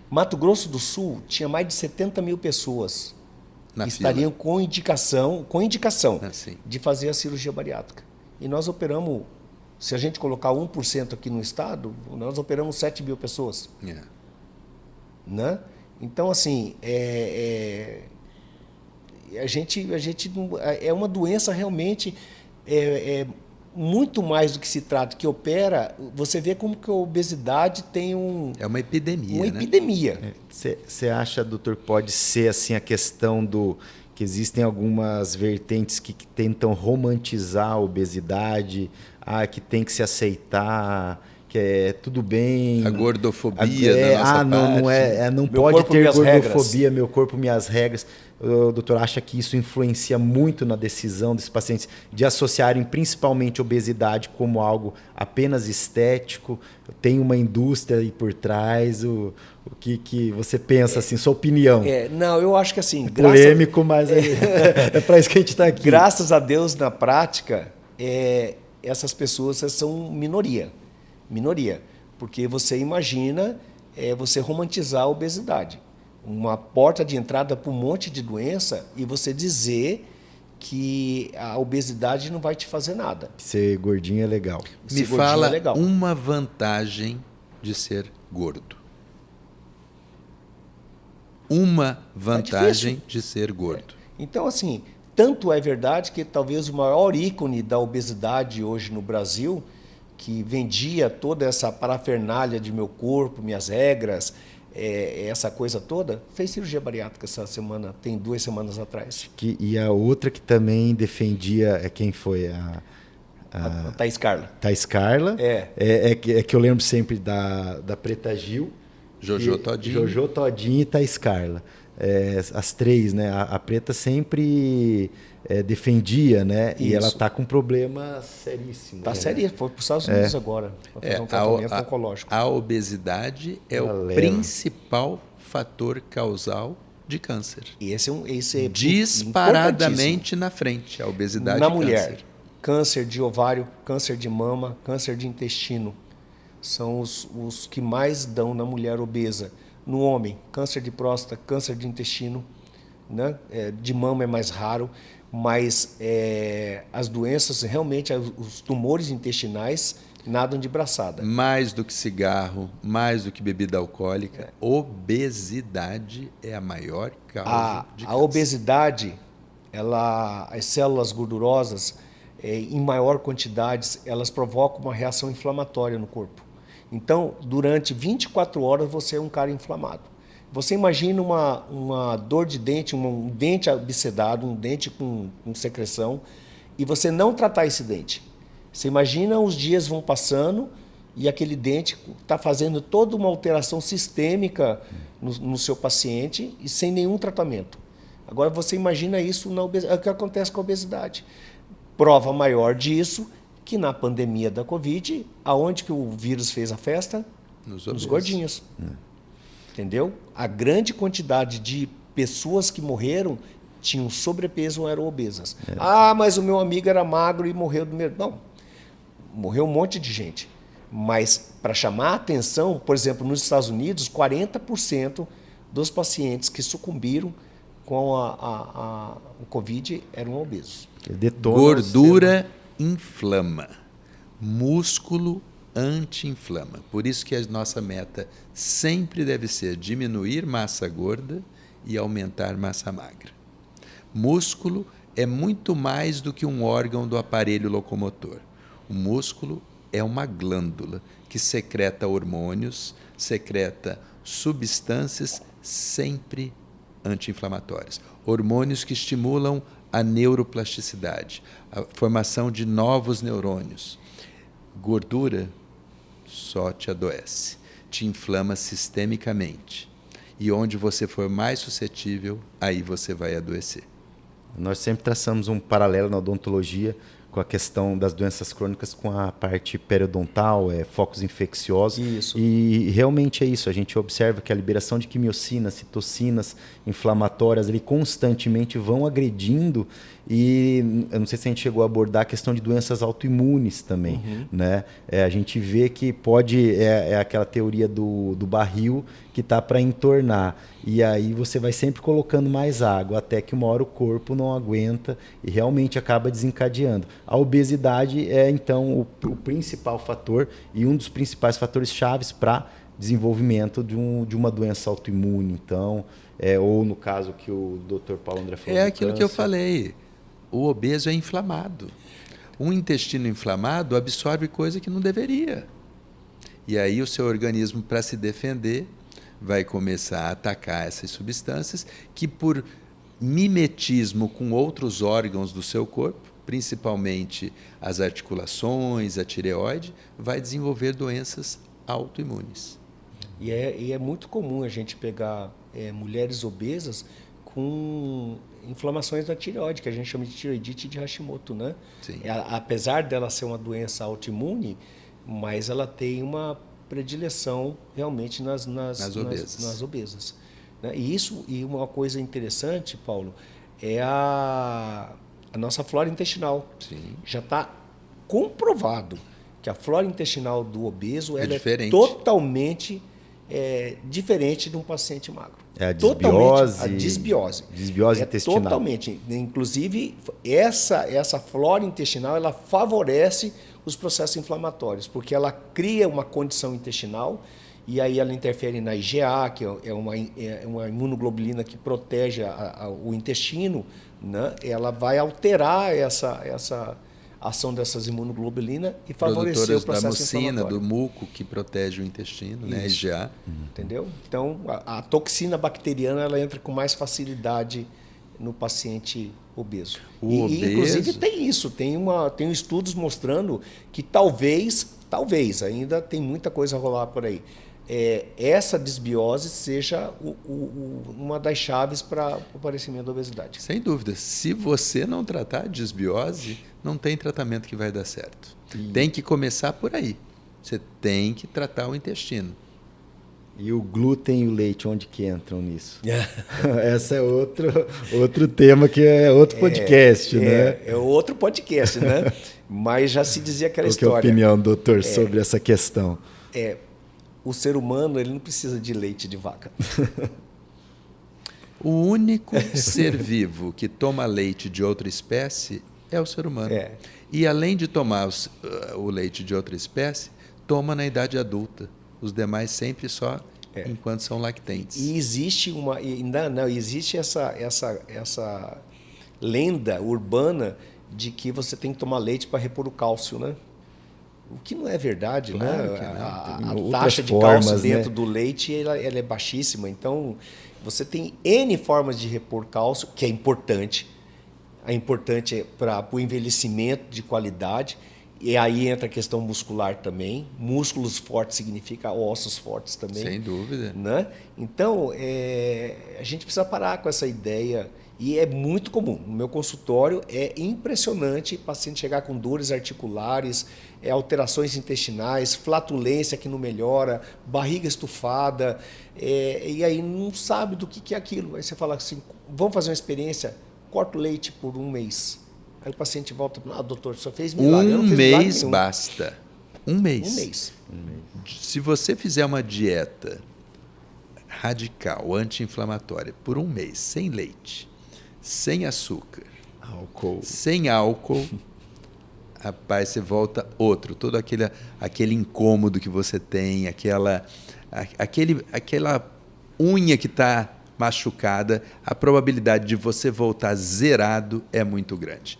[SPEAKER 3] Mato Grosso do Sul tinha mais de 70 mil pessoas que estariam com indicação de fazer a cirurgia bariátrica. E nós operamos, se a gente colocar 1% aqui no estado, nós operamos 7 mil pessoas. Né? Então, assim, a gente é uma doença realmente muito mais do que se trata, que opera. Você vê como que a obesidade tem
[SPEAKER 2] é uma epidemia.
[SPEAKER 3] Uma epidemia.
[SPEAKER 1] Você acha, doutor, que pode ser assim a questão do que existem algumas vertentes que tentam romantizar a obesidade, que tem que se aceitar, que é tudo bem.
[SPEAKER 2] A gordofobia da nossa parte.
[SPEAKER 1] Não pode ter gordofobia, meu corpo, minhas regras. O doutor acha que isso influencia muito na decisão dos pacientes de associarem principalmente obesidade como algo apenas estético? Tem uma indústria aí por trás? O que você pensa, assim, sua opinião?
[SPEAKER 3] Não, eu acho que assim...
[SPEAKER 1] Polêmico, mas é para isso que a gente está aqui.
[SPEAKER 3] Graças a Deus, na prática, essas pessoas são minoria. Porque você imagina você romantizar a obesidade. Uma porta de entrada para um monte de doença e você dizer que a obesidade não vai te fazer nada.
[SPEAKER 1] Ser gordinho é legal.
[SPEAKER 2] Me fala uma vantagem de ser gordo. Uma vantagem de ser gordo.
[SPEAKER 3] Então, assim, tanto é verdade que talvez o maior ícone da obesidade hoje no Brasil, que vendia toda essa parafernália de meu corpo, minhas regras, essa coisa toda, fez cirurgia bariátrica essa semana, tem 2 semanas atrás.
[SPEAKER 1] E a outra que também defendia, quem foi?
[SPEAKER 3] A Thaís Carla.
[SPEAKER 1] Thaís Carla. Que eu lembro sempre da Preta Gil.
[SPEAKER 2] Jojo
[SPEAKER 1] Todinho e Thaís Carla. As 3, né? A Preta sempre defendia, né? Isso. E ela está com um problema seríssimo.
[SPEAKER 3] Está seríssimo. Foi para os Estados Unidos agora, para fazer um tratamento oncológico.
[SPEAKER 2] A obesidade é o principal fator causal de câncer.
[SPEAKER 3] E esse é
[SPEAKER 2] disparadamente na frente, a obesidade
[SPEAKER 3] na
[SPEAKER 2] e
[SPEAKER 3] mulher.
[SPEAKER 2] Câncer.
[SPEAKER 3] Câncer de ovário, câncer de mama, câncer de intestino. São os que mais dão na mulher obesa. No homem, câncer de próstata, câncer de intestino, né? De mama é mais raro, mas as doenças, realmente, os tumores intestinais nadam de braçada.
[SPEAKER 2] Mais do que cigarro, mais do que bebida alcoólica, obesidade é a maior causa de câncer.
[SPEAKER 3] A obesidade, as células gordurosas, em maior quantidade, elas provocam uma reação inflamatória no corpo. Então, durante 24 horas, você é um cara inflamado. Você imagina uma dor de dente, um dente abscedado, um dente com secreção, e você não tratar esse dente. Você imagina os dias vão passando e aquele dente está fazendo toda uma alteração sistêmica no seu paciente e sem nenhum tratamento. Agora, você imagina isso na obesidade, é o que acontece com a obesidade. Prova maior disso, que na pandemia da Covid, aonde que o vírus fez a festa? Nos gordinhos. Entendeu? A grande quantidade de pessoas que morreram tinham sobrepeso ou eram obesas. Mas o meu amigo era magro e morreu do mesmo. Não, morreu um monte de gente. Mas, para chamar a atenção, por exemplo, nos Estados Unidos, 40% dos pacientes que sucumbiram com o Covid eram obesos.
[SPEAKER 2] Gordura inflama, músculo anti-inflama. Por isso que a nossa meta sempre deve ser diminuir massa gorda e aumentar massa magra. Músculo é muito mais do que um órgão do aparelho locomotor. O músculo é uma glândula que secreta hormônios, secreta substâncias sempre anti-inflamatórias. Hormônios que estimulam a neuroplasticidade, a formação de novos neurônios. Gordura só te adoece, te inflama sistemicamente. E onde você for mais suscetível, aí você vai adoecer.
[SPEAKER 1] Nós sempre traçamos um paralelo na odontologia com a questão das doenças crônicas com a parte periodontal, focos infecciosos.
[SPEAKER 3] Isso.
[SPEAKER 1] E realmente é isso. A gente observa que a liberação de quimiocinas, citocinas inflamatórias ali constantemente vão agredindo. E eu não sei se a gente chegou a abordar a questão de doenças autoimunes também. Né? A gente vê que pode... É aquela teoria do barril que está para entornar. E aí você vai sempre colocando mais água até que uma hora o corpo não aguenta e realmente acaba desencadeando. A obesidade é, então, o principal fator e um dos principais fatores chaves para desenvolvimento de uma doença autoimune. Então, ou no caso que o Dr. Paulo André falou.
[SPEAKER 2] É aquilo que eu falei. O obeso é inflamado. Um intestino inflamado absorve coisa que não deveria. E aí o seu organismo, para se defender, vai começar a atacar essas substâncias que, por mimetismo com outros órgãos do seu corpo, principalmente as articulações, a tireoide, vai desenvolver doenças autoimunes.
[SPEAKER 3] E é muito comum a gente pegar mulheres obesas com inflamações da tireoide, que a gente chama de tireoidite de Hashimoto, né?
[SPEAKER 2] Sim.
[SPEAKER 3] Apesar dela ser uma doença autoimune, mas ela tem uma predileção realmente nas obesas. Né? E uma coisa interessante, Paulo, é a nossa flora intestinal.
[SPEAKER 2] Sim.
[SPEAKER 3] Já está comprovado que a flora intestinal do obeso ela
[SPEAKER 2] diferente.
[SPEAKER 3] É totalmente diferente de um paciente magro.
[SPEAKER 1] É a desbiose.
[SPEAKER 3] A desbiose.
[SPEAKER 1] Desbiose intestinal.
[SPEAKER 3] Totalmente. Inclusive, essa flora intestinal ela favorece os processos inflamatórios, porque ela cria uma condição intestinal e aí ela interfere na IgA, que é uma imunoglobulina que protege o intestino, né? Ela vai alterar essa ação dessas imunoglobulinas e favorecer o processo inflamatório.
[SPEAKER 2] Do muco que protege o intestino, né? IgA.
[SPEAKER 3] Entendeu? Então, a toxina bacteriana ela entra com mais facilidade no paciente obeso.
[SPEAKER 2] Obeso.
[SPEAKER 3] Inclusive tem isso, tem estudos mostrando que talvez ainda tem muita coisa a rolar por aí. Essa desbiose seja uma das chaves para o aparecimento da obesidade.
[SPEAKER 2] Sem dúvida. Se você não tratar a desbiose, não tem tratamento que vai dar certo. Tem que começar por aí. Você tem que tratar o intestino.
[SPEAKER 1] E o glúten e o leite, onde que entram nisso? Esse é outro tema que é outro podcast, né?
[SPEAKER 3] É outro podcast, né? Mas já se dizia aquela história.
[SPEAKER 1] Qual que é a opinião, doutor, sobre essa questão?
[SPEAKER 3] O ser humano ele não precisa de leite de vaca.
[SPEAKER 2] O único ser vivo que toma leite de outra espécie é o ser humano. E além de tomar o leite de outra espécie, toma na idade adulta. Os demais sempre só enquanto são lactentes.
[SPEAKER 3] E existe existe essa lenda urbana de que você tem que tomar leite para repor o cálcio, né? O que não é verdade,
[SPEAKER 1] claro,
[SPEAKER 3] né?
[SPEAKER 1] A
[SPEAKER 3] taxa de cálcio dentro do leite ela é baixíssima. Então, você tem N formas de repor cálcio, que é importante. É importante para o envelhecimento de qualidade. E aí entra a questão muscular também. Músculos fortes significa ossos fortes também.
[SPEAKER 2] Sem dúvida.
[SPEAKER 3] Né? Então, a gente precisa parar com essa ideia. E é muito comum. No meu consultório é impressionante o paciente chegar com dores articulares, alterações intestinais, flatulência que não melhora, barriga estufada, e aí não sabe do que é aquilo. Aí você fala assim, vamos fazer uma experiência, corta o leite por 1 mês. Aí o paciente volta, doutor, só fez milagre.
[SPEAKER 2] Um mês basta. Um mês.
[SPEAKER 3] Um mês.
[SPEAKER 2] Se você fizer uma dieta radical, anti-inflamatória, por 1 mês, sem leite, sem açúcar, sem álcool, rapaz, você volta outro. Todo aquele incômodo que você tem, aquela unha que está machucada, a probabilidade de você voltar zerado é muito grande.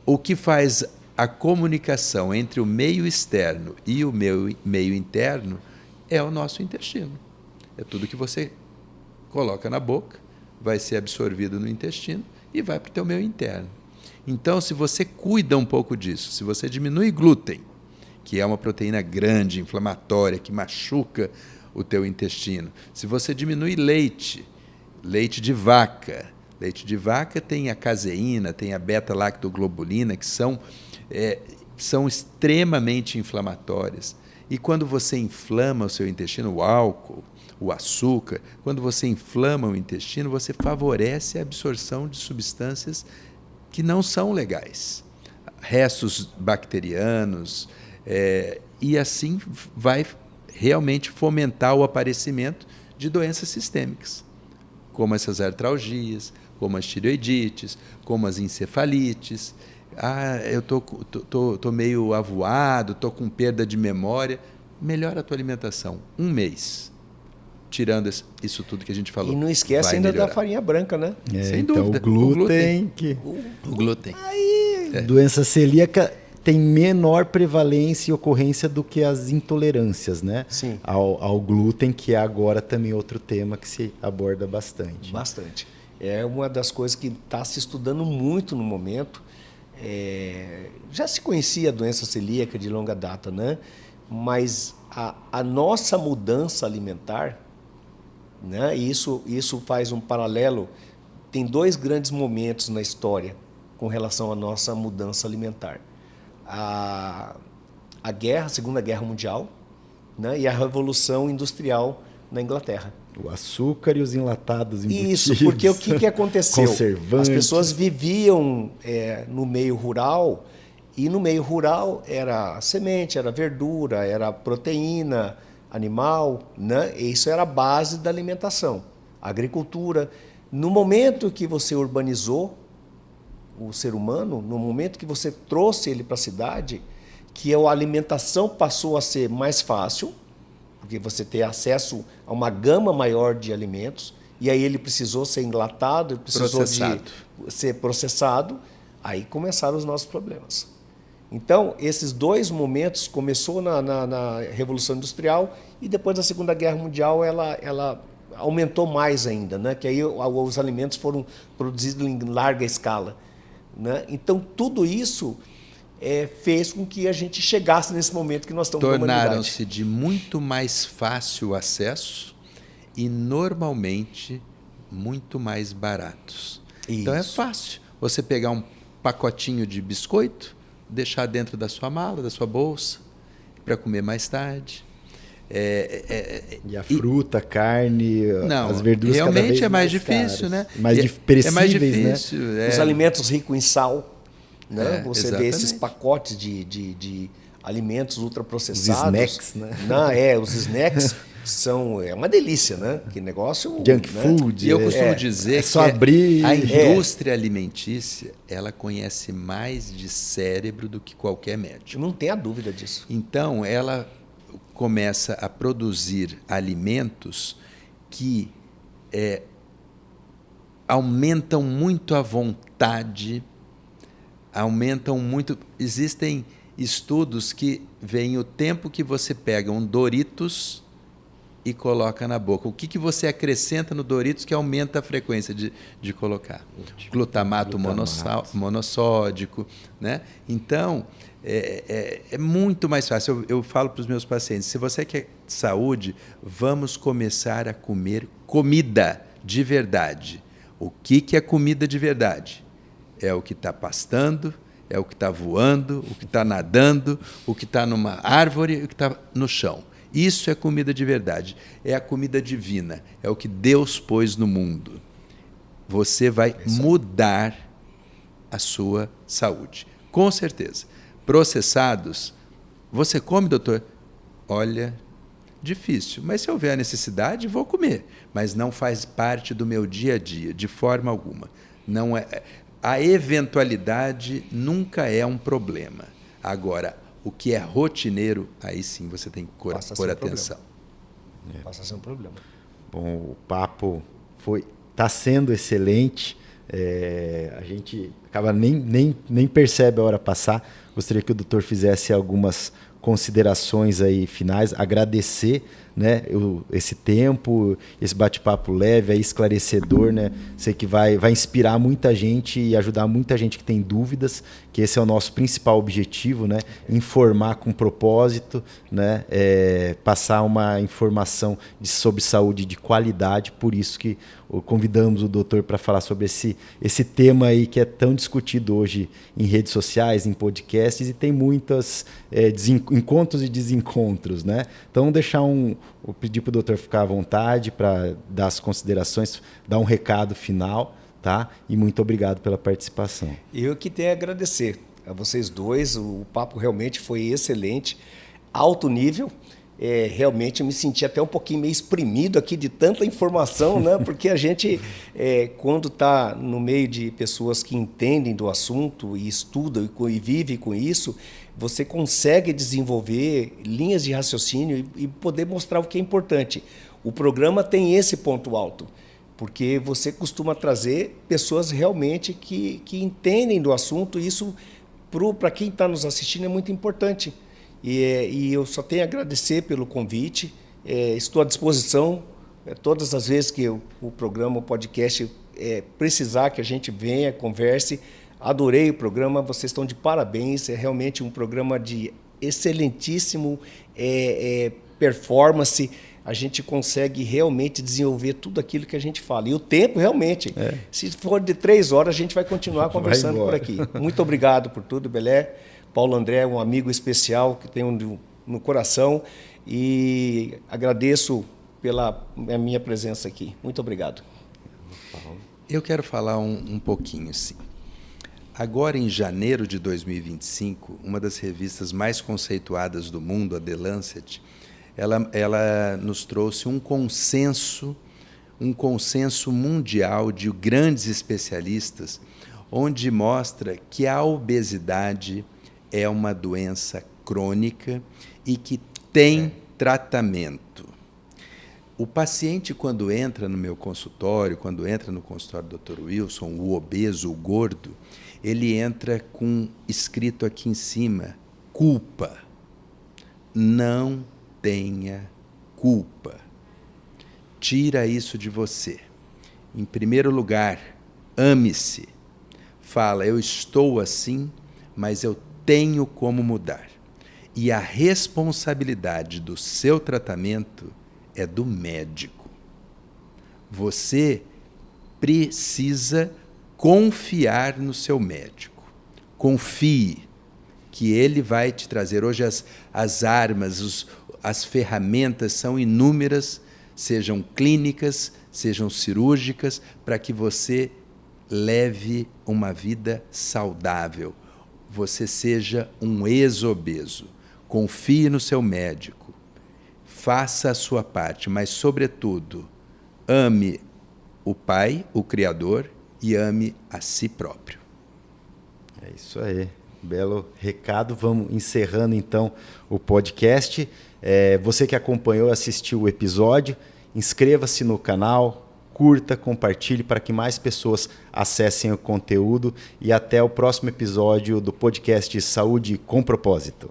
[SPEAKER 2] O que faz a comunicação entre o meio externo e o meio interno é o nosso intestino. É tudo que você coloca na boca, vai ser absorvido no intestino e vai para o teu meio interno. Então, se você cuida um pouco disso, se você diminui glúten, que é uma proteína grande, inflamatória, que machuca o teu intestino, se você diminui leite de vaca tem a caseína, tem a beta-lactoglobulina, que são são extremamente inflamatórias. E quando você inflama o seu intestino, o álcool, o açúcar, quando você inflama o intestino, você favorece a absorção de substâncias que não são legais, restos bacterianos, e assim vai realmente fomentar o aparecimento de doenças sistêmicas, como essas artralgias, como as tireoidites, como as encefalites. Eu tô meio avoado, estou com perda de memória. Melhora a tua alimentação. 1 mês. Tirando isso tudo que a gente falou.
[SPEAKER 3] E não esquece ainda da farinha branca, né?
[SPEAKER 2] Sem
[SPEAKER 1] então
[SPEAKER 2] dúvida.
[SPEAKER 1] O glúten.
[SPEAKER 2] O glúten.
[SPEAKER 1] Doença celíaca tem menor prevalência e ocorrência do que as intolerâncias, né?
[SPEAKER 3] Sim.
[SPEAKER 1] Ao glúten, que é agora também outro tema que se aborda bastante.
[SPEAKER 3] Bastante. É uma das coisas que está se estudando muito no momento. Já se conhecia a doença celíaca de longa data, né? Mas a nossa mudança alimentar, né? Isso faz um paralelo. Tem 2 grandes momentos na história com relação à nossa mudança alimentar. A Segunda Guerra Mundial, né? E a Revolução Industrial na Inglaterra.
[SPEAKER 1] O açúcar e os enlatados embutidos.
[SPEAKER 3] Isso, porque o que aconteceu?
[SPEAKER 1] Conservantes.
[SPEAKER 3] As pessoas viviam no meio rural, e no meio rural era semente, era verdura, era proteína animal, né? E isso era a base da alimentação, a agricultura. No momento que você urbanizou o ser humano, no momento que você trouxe ele para a cidade, que a alimentação passou a ser mais fácil, porque você tem acesso a uma gama maior de alimentos, e aí ele precisou ser enlatado, precisou de ser processado, aí começaram os nossos problemas. Então, esses 2 momentos, começou na Revolução Industrial, e depois da Segunda Guerra Mundial ela aumentou mais ainda, né? Que aí os alimentos foram produzidos em larga escala, né? Então, tudo isso fez com que a gente chegasse nesse momento que nós estamos com a humanidade.
[SPEAKER 2] Tornaram-se de muito mais fácil acesso e, normalmente, muito mais baratos.
[SPEAKER 3] Isso.
[SPEAKER 2] Então, é fácil você pegar um pacotinho de biscoito, deixar dentro da sua mala, da sua bolsa, para comer mais tarde.
[SPEAKER 1] E a fruta, a carne, as verduras
[SPEAKER 2] realmente
[SPEAKER 1] cada vez
[SPEAKER 2] é mais
[SPEAKER 1] caras,
[SPEAKER 2] difícil, né?
[SPEAKER 1] Perecíveis,
[SPEAKER 2] é mais difícil,
[SPEAKER 1] né?
[SPEAKER 3] Os alimentos ricos em sal, né? Você vê
[SPEAKER 2] exatamente.
[SPEAKER 3] esses pacotes de alimentos ultraprocessados.
[SPEAKER 1] Os snacks, né?
[SPEAKER 3] Não, os snacks é uma delícia, né? Que negócio...
[SPEAKER 1] Junk
[SPEAKER 3] né?
[SPEAKER 1] food.
[SPEAKER 2] E eu costumo dizer
[SPEAKER 1] só
[SPEAKER 2] que
[SPEAKER 1] abrir...
[SPEAKER 2] a indústria alimentícia, ela conhece mais de cérebro do que qualquer médico.
[SPEAKER 3] Não tenha dúvida disso.
[SPEAKER 2] Então, ela começa a produzir alimentos que aumentam muito a vontade, aumentam muito... Existem estudos que veem o tempo que você pega um Doritos e coloca na boca. O que você acrescenta no Doritos que aumenta a frequência de colocar? Glutamato monossódico, né? Então, é muito mais fácil. Eu falo para os meus pacientes, se você quer saúde, vamos começar a comer comida de verdade. O que é comida de verdade? É o que está pastando, é o que está voando, o que está nadando, o que está numa árvore, o que está no chão. Isso é comida de verdade. É a comida divina. É o que Deus pôs no mundo. Você vai mudar a sua saúde. Com certeza. Processados, você come, doutor? Olha, difícil. Mas se houver a necessidade, vou comer. Mas não faz parte do meu dia a dia, de forma alguma. Não é. A eventualidade nunca é um problema. Agora, o que é rotineiro, aí sim você tem que pôr atenção.
[SPEAKER 3] Passa a ser um problema.
[SPEAKER 1] Bom, o papo está sendo excelente. A gente acaba nem percebe a hora passar. Gostaria que o doutor fizesse algumas considerações aí finais, agradecer né, esse tempo, esse bate-papo leve, esclarecedor, né? Sei que vai inspirar muita gente e ajudar muita gente que tem dúvidas, que esse é o nosso principal objetivo, né? Informar com propósito, né? Passar uma informação sobre saúde de qualidade, por isso que convidamos o doutor para falar sobre esse tema aí que é tão discutido hoje em redes sociais, em podcasts, e tem muitos encontros e desencontros, né? Então, vou pedir para o doutor ficar à vontade para dar as considerações, dar um recado final, tá? E muito obrigado pela participação.
[SPEAKER 3] Eu que tenho a agradecer a vocês dois, o papo realmente foi excelente, alto nível. Realmente eu me senti até um pouquinho meio exprimido aqui de tanta informação, né? Porque a gente, quando está no meio de pessoas que entendem do assunto e estudam e vivem com isso, você consegue desenvolver linhas de raciocínio e poder mostrar o que é importante. O programa tem esse ponto alto, porque você costuma trazer pessoas realmente que entendem do assunto, e isso, para quem está nos assistindo, é muito importante. E eu só tenho a agradecer pelo convite, estou à disposição todas as vezes que o programa, o podcast precisar que a gente venha, converse. Adorei o programa, vocês estão de parabéns, é realmente um programa de excelentíssimo performance, a gente consegue realmente desenvolver tudo aquilo que a gente fala. E o tempo, realmente, se for de 3 horas, a gente vai continuar conversando por aqui. Muito obrigado por tudo, Belé. Paulo André, um amigo especial que tenho no coração, e agradeço pela minha presença aqui. Muito obrigado.
[SPEAKER 2] Eu quero falar um pouquinho, sim. Agora, em janeiro de 2025, uma das revistas mais conceituadas do mundo, a The Lancet, ela nos trouxe um consenso mundial de grandes especialistas, onde mostra que a obesidade é uma doença crônica e que tem tratamento. O paciente, quando entra no meu consultório, quando entra no consultório do Dr. Wilson, o obeso, o gordo, ele entra com escrito aqui em cima, culpa. Não tenha culpa. Tira isso de você. Em primeiro lugar, ame-se. Fala, eu estou assim, mas eu tenho como mudar. E a responsabilidade do seu tratamento é do médico. Você precisa confiar no seu médico. Confie que ele vai te trazer. Hoje as armas, as ferramentas são inúmeras, sejam clínicas, sejam cirúrgicas, para que você leve uma vida saudável. Você seja um ex-obeso. Confie no seu médico. Faça a sua parte, mas, sobretudo, ame o Pai, o Criador, e ame a si próprio.
[SPEAKER 1] É isso aí. Belo recado. Vamos encerrando, então, o podcast. Você que acompanhou, assistiu o episódio, inscreva-se no canal, curta, compartilhe para que mais pessoas acessem o conteúdo, e até o próximo episódio do podcast Saúde com Propósito.